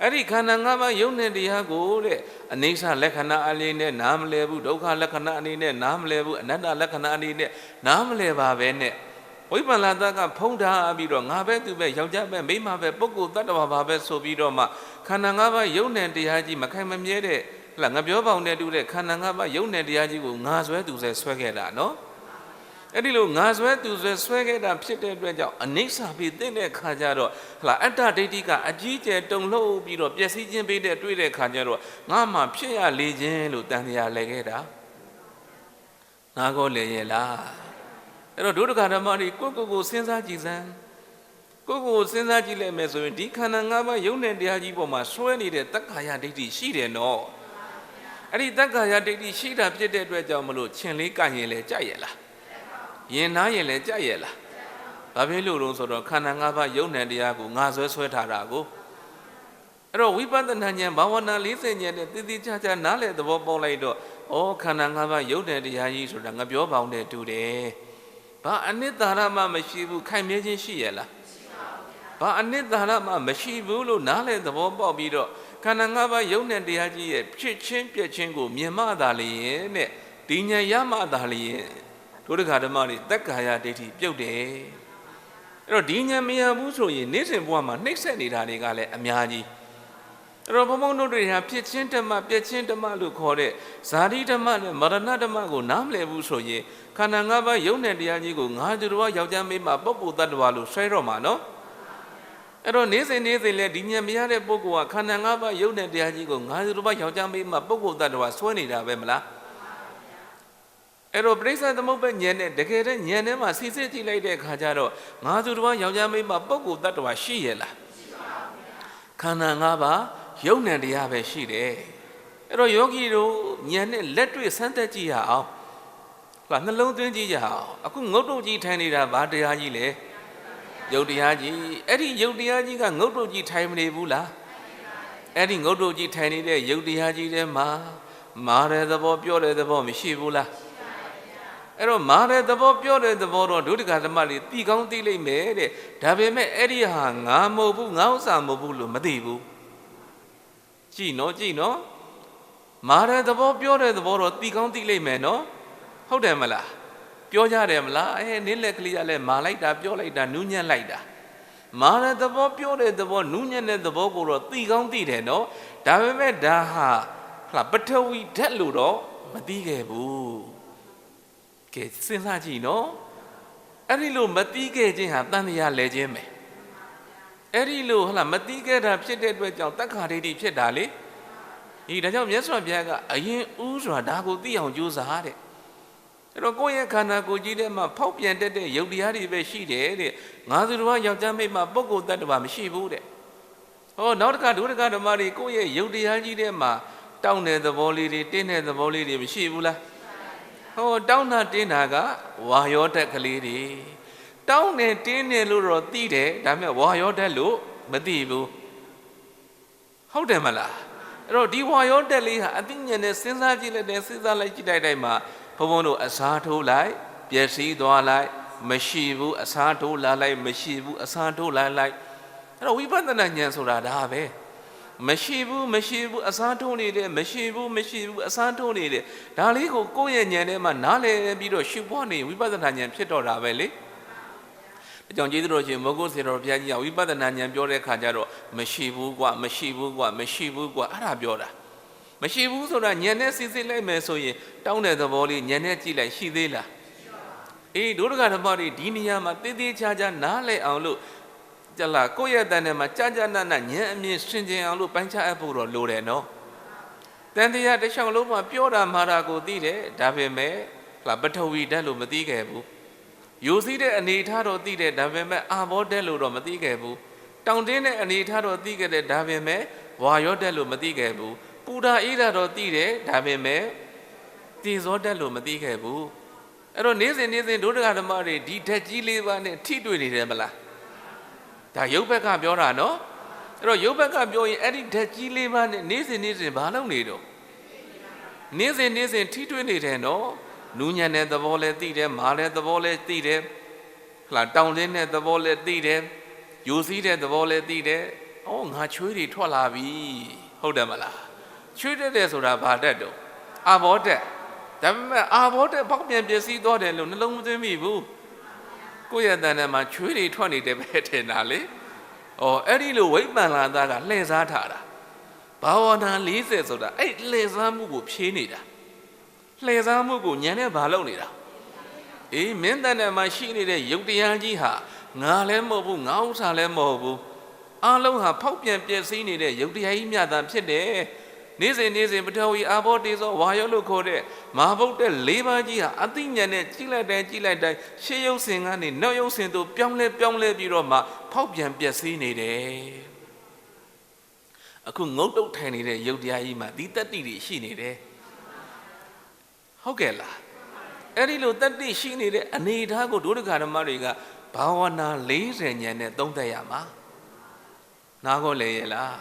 အဲ့ဒီခန္ဓာ၅ပါးယုံနံတရားကိုတဲ့အနိစ္စလက္ခဏာအလေးနဲ့နားမလဲဘူးဒုက္ခလက္ခဏာအနေနဲ့နားမလဲဘူးအနတ္တလက္ခဏာအနေနဲ့နားမလဲပါပဲနဲ့ဝိပ္ပန္နတကဖုံးထားပြီးတော့ငါပဲသူပဲယောက်ျားပဲမိန်းမပဲပုဂ္ဂိုလ်တ attva ပါပဲဆိုပြီးတော့မှခန္ဓာ၅ပါးယုံနံတရားကြီးမခိုင်မမြဲတဲ့ငပြောပေါင်နဲ့တူတဲ့ခန္ဓာ၅ပါးယုံနံတရားကြီးကိုငါဆွဲသူဆွဲခဲ့တာနော်အဲ့ဒီလိုငါဆွဲသူဆွဲခဲ့တာဖြစ်တဲ့အတွက်ကြောင့်အနိစ္စပြီးသိတဲ့ခါကျတော့အတ္တဒိဋ္ဌိကအကြီးကျယ်တုံလှုပ်ပြီးတော့ပျက်စီးခြင်းပေးတဲ့တွေ့တဲ့ခါကျတော့ငါမှဖြစ်ရလေခြင်းလို့တန်တရားလဲခဲ့တာငါကောလေရဲ့လားအဲ့တော့ဒုက္ခဓမ္မတွေကိုစဉ်းစားကြည့်စမ်းကိုစဉ်းစားကြည့်လိုက်မယ်ဆိုရင်ဒီခန္ဓာ၅ပါးယုံတဲ့တရားကြီးပေါ်မှာဆွဲနေတဲ့တက္ကာယဒိဋ္ဌိရှိတယ်နော်အဲ့ဒီတက္ကာယဒိဋ္ဌိရှိတာဖြစ်တဲ့အတွက်ကြောင့်မလို့ချင်းလေးကရင်လဲကြိုက်ရလားရင်နားရင်လည်းကြိုက်ရဲ့လားဘာဖြစ်လို့လဲဆိုတော့ခန္ဓာ၅ပါးယုံ nant တရားကိုငါဆွဲထားတာကို အဲ့တော့ဝိပဿနာဉာဏ်ဘာဝနာ40ဉာဏ်နဲ့တည်တည်ချာချာနားလည်သဘောပေါက်လိုက်တော့ဩခန္ဓာ၅ပါးယုတ်တဲ့တရားကြီးဆိုတာငါပြောပေါင်းတဲ့တူတယ်ဘာအနိတ္တရမှမရှိဘူးခိုင်မြဲခြင်းရှိရဲ့လားဘာအနိတ္တရမှမရှိဘူးလို့နားလည်သဘောပေါက်ပြီးတော့ခန္ဓာ၅ပါးယုတ်တဲ့တရားကြီးရဲ့ဖြစ်ချင်းပြည့်ချင်းကိုမြင်မှသာလျင်တဲ့ဒီဉာဏ်ရမှသာလျင်ဒုက္ခဓမ္မတွေသက်ကာယဒိဋ္ဌိပြုတ်တယ်အဲ့တော့ဒီဉာဏ်မရဘူးဆိုရင်နေ့စဉ်ဘဝမှာနှိမ့်ဆက်နေတာတွေကလည်းအများကြီးအဲ့တော့ဘုံဘုံတို့တွေဟာဖြစ်ချင်းဓမ္မပြည့်ချင်းဓမ္မလို့ခေါ်တဲ့ဇာတိဓမ္မနဲ့မရဏဓမ္မကိုနားမလည်ဘူးဆိုရင်ခန္ဓာ၅ပါးယုတ်တဲ့တရားကြီးကိုငါးသူတော်ယောက်ျားမိန်းမပုဂ္ဂိုလ်တ attva လို့ဆွဲတော့မှာနော်အဲ့တော့နေ့စဉ်လဲဒီဉာဏ်မရတဲ့ပုဂ္ဂိုလ်ကခန္ဓာ၅ပါးယုတ်တဲ့တရားကြီးကိုငါးသူတော်ယောက်ျားမိန်းမပုဂ္ဂိုလ်တ attva ဆွဲနေတာပဲမလားအဲ့တော့ပရိစ္ဆေသမုပ္ပါဉာဏ်နဲ့တကယ်တည်းဉာဏ်ထဲမှာစစ်စစ်ကြည့်လိုက်တဲ့အခါကျတော့ငါးသူတော်ယောက်ျားမိန်းမပုဂ္ဂိုလ်တ attva ရှိရဲ့လားခန္ဓာ၅ပါးယုံ nant တရားပဲရှိတယ်အဲ့တော့ယောဂီတို့ဉာဏ်နဲ့လက်တွေ့ဆန်းသက်ကြည့်ရအောင်ဟာနှလုံးသွင်းကြည့်ရအောင်အခုငုတ်တုတ်ကြီးထိုင်နေတာဘာတရားကြီးလဲယုတ်တရားကြီးအဲ့ဒီယုတ်တရားကြီးကငုတ်တုတ်ကြီးထိုင်မနေဘူးလားအဲ့ဒီငုတ်တုတ်ကြီးထိုင်နေတဲ့ယုတ်တရားကြီးထဲမှာမာတဲ့သဘောပြောတဲ့သဘောမရှိဘူးလားအဲ့တော့မာတဲ့သဘောပြောတဲ့သဘောတော့ဒုတိယဓမ္မလေးတီကောင်းသိလိမ့်မယ်တဲ့ဒါပေမဲ့အဲ့ဒီဟာငါမဟုတ်ဘူးငါဥစ္စာမဟုတ်ဘူးလို့မသိဘူးကြည့်နော်မာတဲ့သဘောပြောတဲ့သဘောတော့တီကောင်းသိလိမ့်မယ်နော်ဟုတ်တယ်မလားပြောကြတယ်မလားနင်းလက်ကလေးကလည်းမာလိုက်တာပြောလိုက်တာနူးညံ့လိုက်တာမာတဲ့သဘောပြောတဲ့သဘောနူးညံ့တဲ့သဘောကိုတော့တီကောင်းသိတယ်နော်ဒါပေမဲ့ဒါဟာပထဝီဓာတ်လို့တော့မသိခဲ့ဘူးကဲစဉ်းစားကြည့်နော်အဲ့ဒီလိုမသိခဲ့ခြင်းဟာတန်တရားလဲခြင်းပဲအဲ့ဒီလိုမသိခဲ့တာဖြစ်တဲ့အတွက်ကြောင့်တက္ခါဒိဋ္ဌိဖြစ်တာလေဒီဒါကြောင့်မြတ်စွာဘုရားကအရင်ဥဆိုတာဒါကိုသိအောင်ကြိုးစားတဲ့အဲ့တော့ကိုယ့်ရဲ့ခန္ဓာကိုယ်ကြီးထဲမှာဖောက်ပြန်တတ်တဲ့ယုတ်တရားတွေပဲရှိတယ်တဲ့ငါးသူတော်ယောက်ျားမိန်းမပုဂ္ဂိုလ်တ attva မရှိဘူးတဲ့ဟောနောက်တစ်ခါဒုက္ခဓမ္မတွေကိုယ့်ရဲ့ယုတ်တရားကြီးထဲမှာတောင်းတဲ့သဘောလေးတွေတင်းတဲ့သဘောလေးတွေမရှိဘူးလားဟောတောင်းတာတင်းတာကဝါယောဓာတ်ကလေးတွေတောင်းနေတင်းနေလို့တော့သိတယ်ဒါပေမဲ့ဝါယောဓာတ်လို့မသိဘူးဟုတ်တယ်မလားအဲ့တော့ဒီဝါယောဓာတ်လေးဟာအသိဉာဏ်နဲ့စဉ်းစားကြည့်လိုက်တယ်စဉ်းစားလိုက်ကြည့်လိုက်တိုင်းမှာဘုံဘုံတို့အစားထိုးလိုက်ပျက်စီးသွားလိုက်မရှိဘူးအစားထိုးလာလိုက်မရှိဘူးအစားထိုးလာလိုက်အဲ့တော့ဝိပဿနာဉာဏ်ဆိုတာဒါပဲမရှိဘူးအစားထိုးနေတယ်မရှိဘူးအစားထိုးနေတယ်ဒါလေးကိုကိုယ့်ရဲ့ဉာဏ်ထဲမှာနားလည်ပြီးတော့ရှုပွားနေဝိပဿနာဉာဏ်ဖြစ်တော့တာပဲလေအကြောင်းကျေးဇူးတော်ရှင်မောဂုစေတော်ဘုရားကြီးကဝိပဿနာဉာဏ်ပြောတဲ့အခါကျတော့မရှိဘူးကွမရှိဘူးကွအဲ့ဒါပြောတာမရှိဘူးဆိုတာဉာဏ်နဲ့စစ်စစ်လိုက်မယ်ဆိုရင်တောင်းတဲ့သဘောလေးဉာဏ်နဲ့ကြည့်လိုက်ရှိသေးလားအေးဒုက္ခဓမ္မတွေဒီနေရာမှာတေးသေးချာချာနားလည်အောင်လို့ကြလားကိုယ့်ရဲ့တန်ထဲမှာကြာကြာနာနာဉာဏ်အမြင်ဆင်ခြင်အောင်လို့ပိုင်းခြားအပ်ဖို့တော့လိုတယ်နော်တန်တရားတစ်ချောင်းလုံးမှာပြောတာမှာတာကိုသိတယ်ဒါပေမဲ့ပထဝီဓာတ်လို့မသိခဲ့ဘူးယူစည်းတဲ့အနေထားတော့သိတယ်ဒါပေမဲ့အာဘောဓာတ်လို့တော့မသိခဲ့ဘူးတောင်တင်းတဲ့အနေထားတော့သိခဲ့တယ်ဒါပေမဲ့ဝါယောဓာတ်လို့မသိခဲ့ဘူးပူတာအေးတာတော့သိတယ်ဒါပေမဲ့တေဇောဓာတ်လို့မသိခဲ့ဘူးအဲ့တော့နေ့စဉ်ဒုဒကဓမ္မတွေဒီဓာတ်ကြီးလေးပါးနဲ့ထိတွေ့နေတယ်မလားဒါရုပ်ဘက်ကပြောတာနော်အဲ့တော့ရုပ်ဘက်ကပြောရင်အဲ့ဒီဓာတ်ကြီးလေးပါးနဲ့နေ့စဉ်ဘာလုပ်နေတော့နေ့စဉ်ထိတွေ့နေတယ်နော်နူးညံ့တဲ့သဘောလည်းသိတယ်မာတဲ့သဘောလည်းသိတယ်တောင်းတင်းတဲ့သဘောလည်းသိတယ်ယူစည်းတဲ့သဘောလည်းသိတယ်ငါချွေးတွေထွက်လာပြီဟုတ်တယ်မလားချွေးတဲ့ဆိုတာဘာတတ်တော့အာဘောတက်ဒါပေမဲ့အာဘောတက်ပေါက်ပြန်ပျက်စီးသွားတယ်လို့နှလုံးမသွင်းမိဘူးကိုယ့်ရဲ့တန်ထဲမှာချွေးတွေထွက်နေတယ်ပဲထင်တာလေအဲ့ဒီလိုဝိပ္ပန္နသားကလှည့်စားထားတာဘာဝနာ40ဆိုတာအဲ့လှည့်စားမှုကိုဖြေးနေတာလှည့်စားမှုကိုဉာဏ်နဲ့ဘာလုပ်နေတာအေးမင်းတန်ထဲမှာရှိနေတဲ့ယုတ်တရားကြီးဟာငါလည်းမဟုတ်ဘူးငါဥစ္စာလည်းမဟုတ်ဘူးအလုံးဟာဖောက်ပြန်ပျက်စီးနေတဲ့ယုတ်တရားကြီးမြတ်တာဖြစ်တယ်နေ့စဉ်ပထဝီအာဘောတေဇောဝါယောလို့ခေါ်တဲ့မဟာဗုဒ္ဓ၄ပါးကြီးဟာအသိဉာဏ်နဲ့ကြည့်လိုက်တိုင်းရှေးရုပ်စဉ်ကနေနောက်ရုပ်စဉ်သို့ပြောင်းလဲပြီးတော့မှဖောက်ပြန်ပျက်စီးနေတယ်အခုငုတ်တုတ်ထိုင်နေတဲ့ယုတ်တရားကြီးမှာဒီတတ္တိတွေရှိနေတယ်ဟုတ်ကဲ့လားအဲ့ဒီလိုတတ္တိရှိနေတဲ့အနေအထားကိုဒုဒကဓမ္မတွေကဘာဝနာ40ဉာဏ်နဲ့သုံးသပ်ရမှာနားကိုလေရလား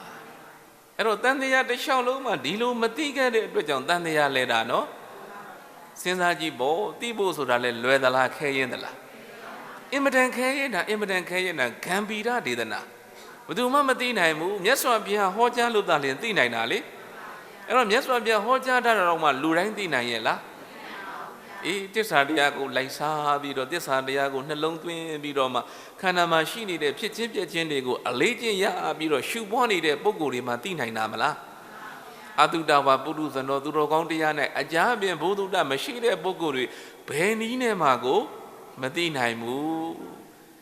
အဲ့တော့တန်တရားတစ်လျှောက်လုံးမှာဒီလိုမသိခဲ့တဲ့အတွက်ကြောင့်တန်တရားလဲတာနော်စဉ်းစားကြည့်ဖို့သိဖို့ဆိုတာလဲလွယ်သလားခဲရင်သလားအင်မတန်ခဲရင်တာအင်မတန်ခဲရင်တာဂံဗီရဒေသနာဘယ်သူမှမသိနိုင်ဘူးမြတ်စွာဘုရားဟောကြားလို့သာလျှင်သိနိုင်တာလေအဲ့တော့မြတ်စွာဘုရားဟောကြားတာတော့မှလူတိုင်းသိနိုင်ရဲ့လားအေးတစ္ဆာတရားကိုလိုက်စားပြီးတော့တစ္ဆာတရားကိုနှလုံးသွင်းပြီးတော့မှခန္ဓာမှာရှိနေတဲ့ဖြစ်ချင်းပြည့်ချင်းတွေကိုအလေးကျင့်ရပြီးတော့ရှုပွားနေတဲ့ပုဂ္ဂိုလ်တွေမှသိနိုင်တာမလားအတုတဝပုထုဇဏောသူတော်ကောင်းတရားနဲ့အကြအပြင်ဘုဒ္ဓတမရှိတဲ့ပုဂ္ဂိုလ်တွေဘယ်နည်းနဲ့မှကိုမသိနိုင်ဘူး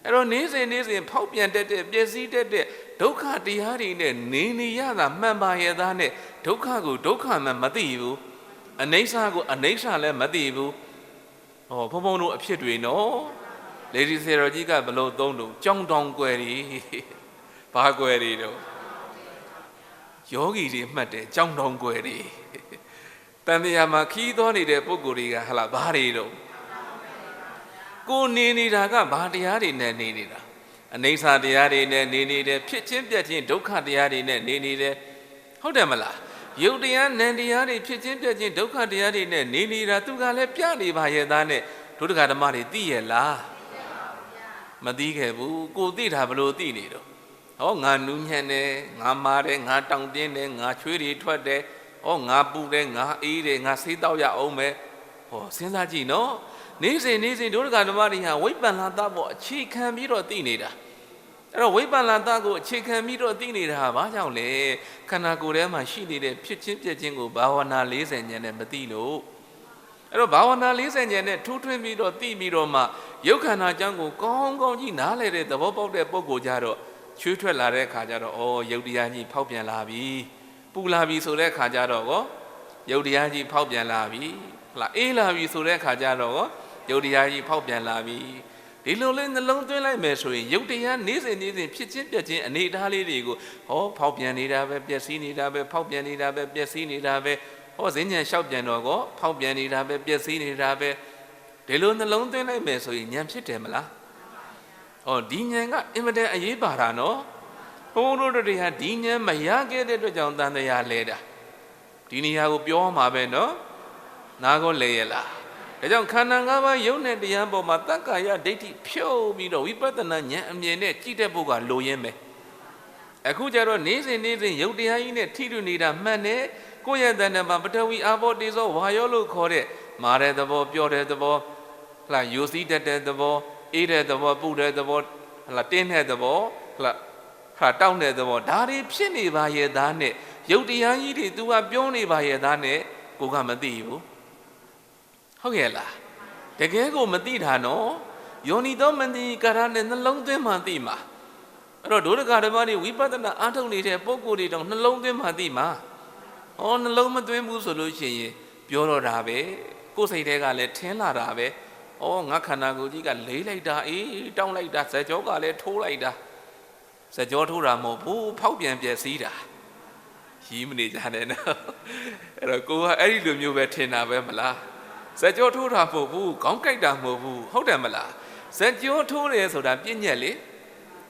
အဲ့တော့နေ့စဉ်ဖောက်ပြန်တတ်တဲ့ပျက်စီးတတ်တဲ့ဒုက္ခတရားတွေနဲ့နေရတာမှန်ပါရဲ့သားနဲ့ဒုက္ခကိုဒုက္ခမှမသိဘူးအနိစ္စကိုအနိစ္စလည်းမသိဘူးဘုံဘုံတို့အဖြစ်တွေနော်လေဒီဆေရောကြီးကဘလို့သုံးလို့ကြောင်တောင်ကွယ်တွေဘာကွယ်တွေတော့ယောဂီတွေမှတ်တယ်ကြောင်တောင်ကွယ်တွေတန်တရားမှာခီးသွားနေတဲ့ပုဂ္ဂိုလ်တွေကဟလာဘာတွေတော့ကိုနေနေတာကဘာတရားတွေနဲ့နေနေတာအနိစ္စတရားတွေနဲ့နေနေတယ်ဖြစ်ချင်းပြက်ချင်းဒုက္ခတရားတွေနဲ့နေနေတယ်ဟုတ်တယ်မလားယုတ်တရားနံတရားတွေဖြစ်ချင်းပြက်ချင်းဒုက္ခတရားတွေနဲ့နေနေတာသူကလည်းပြနေပါရဲ့သားနဲ့ဒုဒကဓမ္မတွေသိရဲ့လားမသိခဲ့ဘူးကိုသိတာဘလို့သိနေတော့ဟောငါနူးညံ့တယ်ငါမာတယ်ငါတောင်တင်းတယ်ငါချွေးတွေထွက်တယ်ဟောငါပူတယ်ငါအေးတယ်ငါဆေးတောက်ရအောင်မယ်ဟောစဉ်းစားကြည့်နော်နေ့စဉ်ဒုဒကဓမ္မတွေဟာဝိပ္ပန္နတပေါ်အခြေခံပြီးတော့သိနေတာအဲ့တော့ဝိပ္ပန္နတကိုအခြေခံပြီးတော့သိနေတာဟာဘာကြောင့်လဲခန္ဓာကိုယ်ထဲမှာရှိနေတဲ့ဖြစ်ချင်းပြက်ချင်းကိုဘာဝနာ40ဉာဏ်နဲ့မသိလို့အဲ့တော့ဘာဝနာ40ဉာဏ်နဲ့ထူးထွင်းပြီးတော့သိပြီးတော့မှယုတ်ခန္ဓာအကြောင်းကိုကောင်းကောင်းကြီးနားလည်တဲ့သဘောပေါက်တဲ့ပုဂ္ဂိုလ်ကြတော့ချွေးထွက်လာတဲ့အခါကျတော့ယုတ်တရားကြီးဖောက်ပြန်လာပြီပူလာပြီဆိုတဲ့အခါကျတော့ယုတ်တရားကြီးဖောက်ပြန်လာပြီဟုတ်လားအေးလာပြီဆိုတဲ့အခါကျတော့ယုတ်တရားကြီးဖောက်ပြန်လာပြီဒီလိုလေးနှလုံးသွင်းလိုက်မယ်ဆိုရင်ယုတ်တရားနေ့စဉ်ဖြစ်ချင်းပြက်ချင်းအနေအထားလေးတွေကိုဖောက်ပြန်နေတာပဲပျက်စီးနေတာပဲဖောက်ပြန်နေတာပဲပျက်စီးနေတာပဲဈဉ္ဉံလျှောက်ပြန်တော့ဖောက်ပြန်နေတာပဲပျက်စီးနေတာပဲဒီလိုနှလုံးသွင်းလိုက်မယ်ဆိုရင်ဉာဏ်ဖြစ်တယ်မလားဒီဉာဏ်ကအင်မတန်အရေးပါတာနော်ဘုန်းတော်တို့တွေဟာဒီဉာဏ်မရခဲ့တဲ့အတွက်ကြောင့်တန်တရားလဲတာဒီနေရာကိုပြောမှာပဲနော်နားကိုလဲရလားဒါကြောင့်ခန္ဓာ၅ပါးယုံနဲ့တရားပေါ်မှာတက္ကာယဒိဋ္ဌိဖြုတ်ပြီးတော့ဝိပဿနာဉာဏ်အမြင်နဲ့ကြည့်တဲ့ပုဂ္ဂိုလ်ကလိုရင်းပဲအခုကျတော့နေ့စဉ်ယုတ်တရားကြီးနဲ့ထိတွေ့နေတာမှန်တယ်ကိုယ့်ရဲ့တဏ္ဍာမှာပထဝီအာဘောတေဇောဝါယောလို့ခေါ်တဲ့မာတဲ့သဘောပြောတဲ့သဘောဟလာယိုစီးတတ်တဲ့သဘောအေးတဲ့သဘောပူတဲ့သဘောဟလာတင်းတဲ့သဘောဟလာတောင်းတဲ့သဘောဒါတွေဖြစ်နေပါရဲ့သားနဲ့ယုတ်တရားကြီးတွေ तू ကပြောနေပါရဲ့သားနဲ့ကိုကမသိဘူးဟုတ်ရဲ့လားတကယ်ကိုမသိတာနော်ယောနိသောမနတိကာရနဲ့နှလုံးသွင်းမှသိမှာအဲ့တော့ဒုဒကဓမ္မတွေဝိပဿနာအားထုတ်နေတဲ့ပုဂ္ဂိုလ်တွေတောင်နှလုံးသွင်းမှသိမှာနှလုံးမသွင်းဘူးဆိုလို့ရှိရင်ပြောတော့တာပဲကိုယ်စိတ်ထဲကလည်းထင်းလာတာပဲငါခန္ဓာကိုယ်ကြီးကလေးလိုက်တာအေးတောင်းလိုက်တာဇက်ကြောကလည်းထိုးလိုက်တာဇက်ကြောထိုးတာမဟုတ်ဘူးဖောက်ပြန်ပြက်စီးတာရီးမနေကြနဲ့နော်အဲ့တော့ကိုကအဲ့ဒီလိုမျိုးပဲထင်တာပဲမလားဇက်ကြောထိုးတာမဟုတ်ဘူးခေါင်းကိုက်တာမဟုတ်ဘူးဟုတ်တယ်မလားဇက်ကြောထိုးတယ်ဆိုတာပြည့်ညက်လေ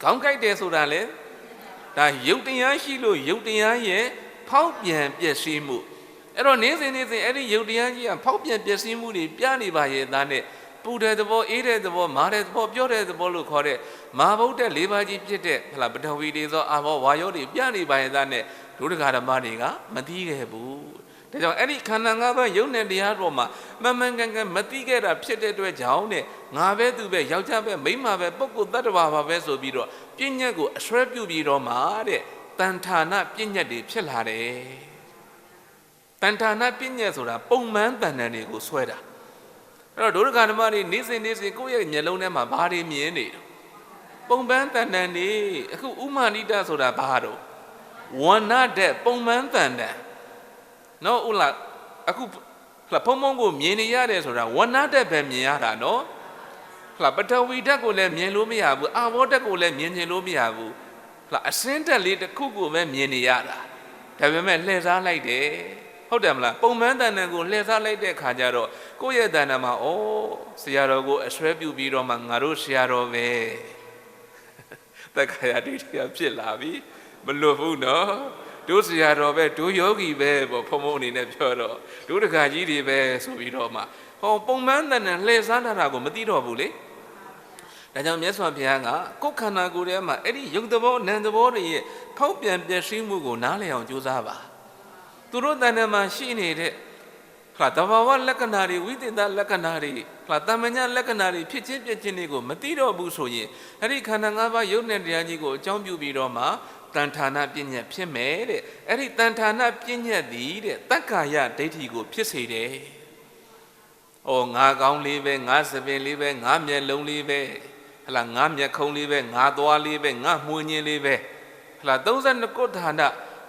ခေါင်းကိုက်တယ်ဆိုတာလေဒါယုတ်တရားရှိလို့ယုတ်တရားရဲ့ဖောက်ပြန်ပျက်စီးမှုအဲ့တော့နေ့စဉ်အဲ့ဒီယုတ်တရားကြီးကဖောက်ပြန်ပျက်စီးမှုတွေပြနေပါရဲ့သားနဲ့ပူတဲ့သဘောအေးတဲ့သဘောမာတဲ့သဘောပြောတဲ့သဘောလို့ခေါ်တဲ့မာဗုဒ္ဓ၄ပါးကြီးဖြစ်တဲ့ဟလာပထဝီတွေသောအာဘောဝါယောတွေပြနေပါရဲ့သားနဲ့ဒုဒကဓမ္မတွေကမသိခဲ့ဘူးဒါကြောင့်အဲ့ဒီခန္ဓာ၅ပါးယုတ်နဲ့တရားတော်မှာမှန်ကန်မသိခဲ့တာဖြစ်တဲ့အတွက်ကြောင့်နဲ့ငါပဲသူပဲယောက်ျားပဲမိန်းမပဲပုဂ္ဂိုလ်တ attva ပါပဲဆိုပြီးတော့ပြဉ္ညတ်ကိုအဆွဲပြုပြီးတော့မှတဲ့တန်ဌာနပြဉ္ညတ်တွေဖြစ်လာတယ်တန်ဌာနပြဉ္ညတ်ဆိုတာပုံမှန်တန်တန်တွေကိုဆွဲတာအဲ့တော့ဒုဒကဓမ္မတွေနေ့စဉ်ကိုယ့်ရဲ့မျက်လုံးထဲမှာဘာတွေမြင်နေတော့ပုံမှန်တန်တန်တွေအခုဥမာဏိတဆိုတာဘာတော့ဝဏ္ဏတဲ့ပုံမှန်တန်တန်နော်ဥလားအခုဖုံဖုံကိုမြင်နေရတယ်ဆိုတာဝဏ္ဏတဲ့ပဲမြင်ရတာနော်ပထဝီဓာတ်ကိုလည်းမြင်လို့မရဘူးအာဘောဓာတ်ကိုလည်းမြင်ချင်လို့မရဘူးအစင်းတက်လေးတစ်ခုကိုပဲမြင်နေရတာဒါပေမဲ့လှည့်စားလိုက်တယ်ဟုတ်တယ်မလားပုံမှန်တဏ္ဍာကိုလှည့်စားလိုက်တဲ့ခါကျတော့ကိုယ့်ရဲ့တဏ္ဍာမှာဆရာတော်ကိုအဆွဲပြုပြီးတော့မှငါတို့ဆရာတော်ပဲတက္ကရာဒိဋ္ဌိဖြစ်လာပြီမလွတ်ဘူးနော် တို့ဆရာတော်ပဲတို့ယောဂီပဲပေါ့ဖုံဖုံအနေနဲ့ပြောတော့တို့တခါကြီးတွေပဲဆိုပြီးတော့မှဟောပုံမှန်တဲ့နဲ့လှည့်စားတာကိုမသိတော့ဘူးလေဒါကြောင့်မြတ်စွာဘုရားကကိုယ်ခန္ဓာကိုယ်ထဲမှာအဲ့ဒီယုတ်သဘောနံသဘောတွေရဲ့ဖောက်ပြန်ပျက်စီးမှုကိုနားလည်အောင်ကြိုးစားပါသူတို့တဏ္ဍာမှာရှိနေတဲ့တဘာဝလက္ခဏာတွေဝိသေသလက္ခဏာတွေတမညာလက္ခဏာတွေဖြစ်ချင်းပြည့်ချင်းတွေကိုမသိတော့ဘူးဆိုရင်အဲ့ဒီခန္ဓာ၅ပါးယုတ်နဲ့တရားကြီးကိုအကြောင်းပြုပြီးတော့မှတဏ္ဌာနာပညာဖြစ်မယ်တဲ့အဲ့ဒီတဏ္ဌာနာပညာသည်တဲ့တက္ကာယဒိဋ္ဌိကိုဖြစ်စေတယ်။ဩငါကောင်းလေးပဲငါစပင်လေးပဲငါမျက်လုံးလေးပဲငါမျက်ခုံးလေးပဲငါသွားလေးပဲငါမှုညင်းလေးပဲ32ခုဌာန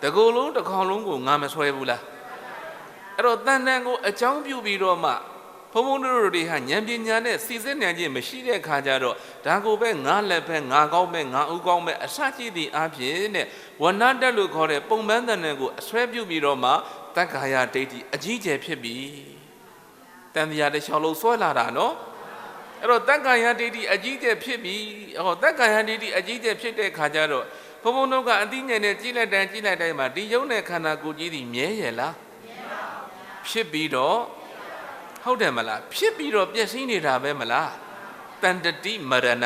တကူလုံးတစ်ခေါင်လုံးကိုငါမဆွဲဘူးလားအဲ့တော့တဏ္ဍာကိုအကြောင်းပြုပြီးတော့မှဘုံဘုံတို့တွေဟာဉာဏ်ပညာနဲ့စီစစ်ဉာဏ်ချင်းမရှိတဲ့ခါကျတော့ဒါကိုပဲငါလက်ပဲငါကောင်းပဲငါဥကောင်းပဲအစရှိသည့်အဖြစ်နဲ့ဝဏ္ဏတက်လို့ခေါ်တဲ့ပုံပန်းတဏ္ဍာကိုအဆွဲပြုပြီးတော့မှတက္ကာယဒိဋ္ဌိအကြီးကျယ်ဖြစ်ပြီတန်တရားတစ်ချောင်းလုံးဆွဲလာတာနော်အဲ့တော့တက္ကာယဒိဋ္ဌိအကြီးကျယ်ဖြစ်ပြီဟောတက္ကာယဒိဋ္ဌိအကြီးကျယ်ဖြစ်တဲ့ခါကျတော့ဘုံဘုံတို့ကအသိဉာဏ်နဲ့ကြီးလိုက်တိုင်းမှာဒီယုံနဲ့ခန္ဓာကိုယ်ကြီးဒီမြဲရဲ့လားဖြစ်ပြီးတော့ဟုတ်တယ်မလားဖြစ်ပြီးတော့ပျက်စီးနေတာပဲမလားတန်တတိမရဏ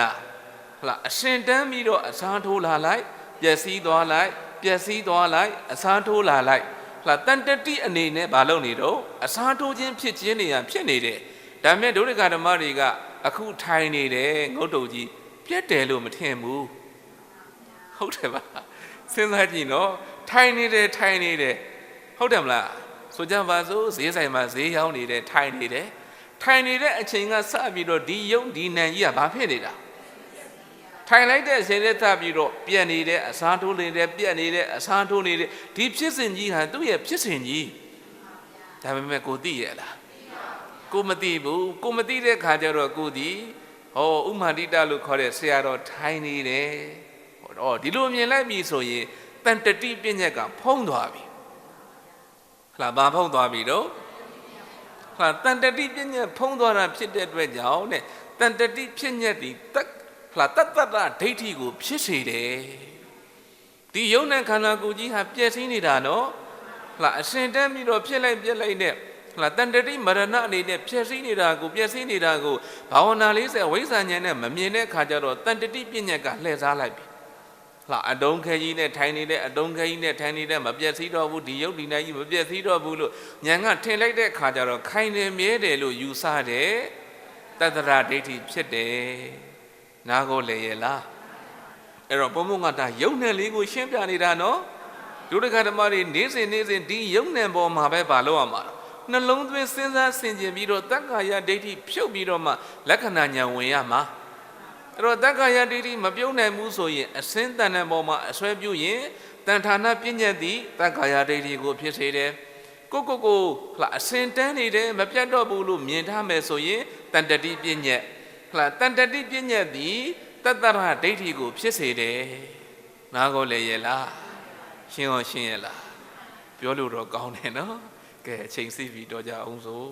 အရှင်တန်းပြီးတော့အစားထိုးလာလိုက်ပျက်စီးသွားလိုက်ပျက်စီးသွားလိုက်အစားထိုးလာလိုက်တန်တတိအနေနဲ့မလုပ်နေတော့အစားထိုးခြင်းဖြစ်ခြင်းနေရဖြစ်နေတယ်ဒါမဲ့ဒုရကဓမ္မတွေကအခုထိုင်နေတယ်ငုတ်တုတ်ကြီးပြက်တယ်လို့မထင်ဘူးဟုတ်တယ်ပါစဉ်းစားကြည့်နော်ထိုင်နေတယ်ဟုတ်တယ်မလားဆိုကြပါစို့ဈေးဆိုင်မှာဈေးရောင်းနေတယ်ထိုင်နေတဲ့အချိန်ကစပြီးတော့ဒီယုံဒီနံကြီးကဘာဖြစ်နေတာထိုင်လိုက်တဲ့အချိန်နဲ့စပြီးတော့ပြက်နေတယ်အစားထိုးနေတယ်ပြက်နေတယ်အစားထိုးနေတယ်ဒီဖြစ်စဉ်ကြီးဟာသူ့ရဲ့ဖြစ်စဉ်ကြီးဒါပေမဲ့ကိုသိရဲ့လားကိုမသိဘူးကိုမသိတဲ့ခါကျတော့ကိုဒီဥမာတိတလို့ခေါ်တဲ့ဆရာတော်ထိုင်နေတယ်ဒီလိုမြင်လိုက်ပြီဆိုရင်တန်တတိပညာကဖုံးသွားပြီဘာဖုံးသွားပြီတော့တန်တတိပညာဖုံးသွားတာဖြစ်တဲ့အတွက်ကြောင့်တဲ့တန်တတိဖြစ်ညက်ဒီတတ္တဒိဋ္ဌိကိုဖြစ်စေတယ်ဒီယုံနဲ့ခန္ဓာကိုယ်ကြီးဟာပျက်စီးနေတာနော်အရှင်တန်းပြီးတော့ဖြစ်လိုက်ပြက်လိုက်နဲ့တန်တတိမရဏအနေနဲ့ပျက်စီးနေတာကိုဘာဝနာ40ဝိဇ္ဇာဉာဏ်နဲ့မမြင်တဲ့ခါကျတော့တန်တတိပညာကလှည့်စားလိုက်ပြီအတုံးခဲကြီးနဲ့ထိုင်နေတဲ့အတုံးခဲကြီးနဲ့ထိုင်နေတဲ့မပြည့်စည်တော့ဘူးဒီယုတ်ဒီနိုင်ကြီးမပြည့်စည်တော့ဘူးလို့ဉာဏ်ကထင်လိုက်တဲ့ခါကျတော့ခိုင်နေမြဲတယ်လို့ယူဆတဲ့တတ္တရဒိဋ္ဌိဖြစ်တယ်နားကိုလေရဲ့လားအဲ့တော့ဘုံဘုံကဒါယုတ်နယ်လေးကိုရှင်းပြနေတာနော်ဒုဒကဓမ္မတွေနေ့စဉ်ဒီယုတ်နယ်ပေါ်မှာပဲလုပ်ရမှာနှလုံးသွင်းစဉ်းစားဆင်ခြင်ပြီးတော့တက္ကာယဒိဋ္ဌိဖြုတ်ပြီးတော့မှလက္ခဏာဉာဏ်ဝင်ရမှာအဲ့တော့တက္ကာယဒိဋ္ဌိမပြုတ်နိုင်ဘူးဆိုရင်အစင်းတန်တဲ့ပေါ်မှာအစွဲပြုရင်တန်ဌာနပညာသည်တက္ကာယဒိဋ္ဌိကိုဖြစ်စေတယ်ကိုအစင်တန်းနေတယ်မပြတ်တော့ဘူးလို့မြင်ထားမယ်ဆိုရင်တန်တတိပညာတန်တတိပညာသည်တတ္တရဒိဋ္ဌိကိုဖြစ်စေတယ်နားကိုလေရဲ့လားရှင်းရဲ့လားပြောလို့တော့ကောင်းတယ်နော်ကဲအချိန်စီပြီးတော့ကြအောင်စို့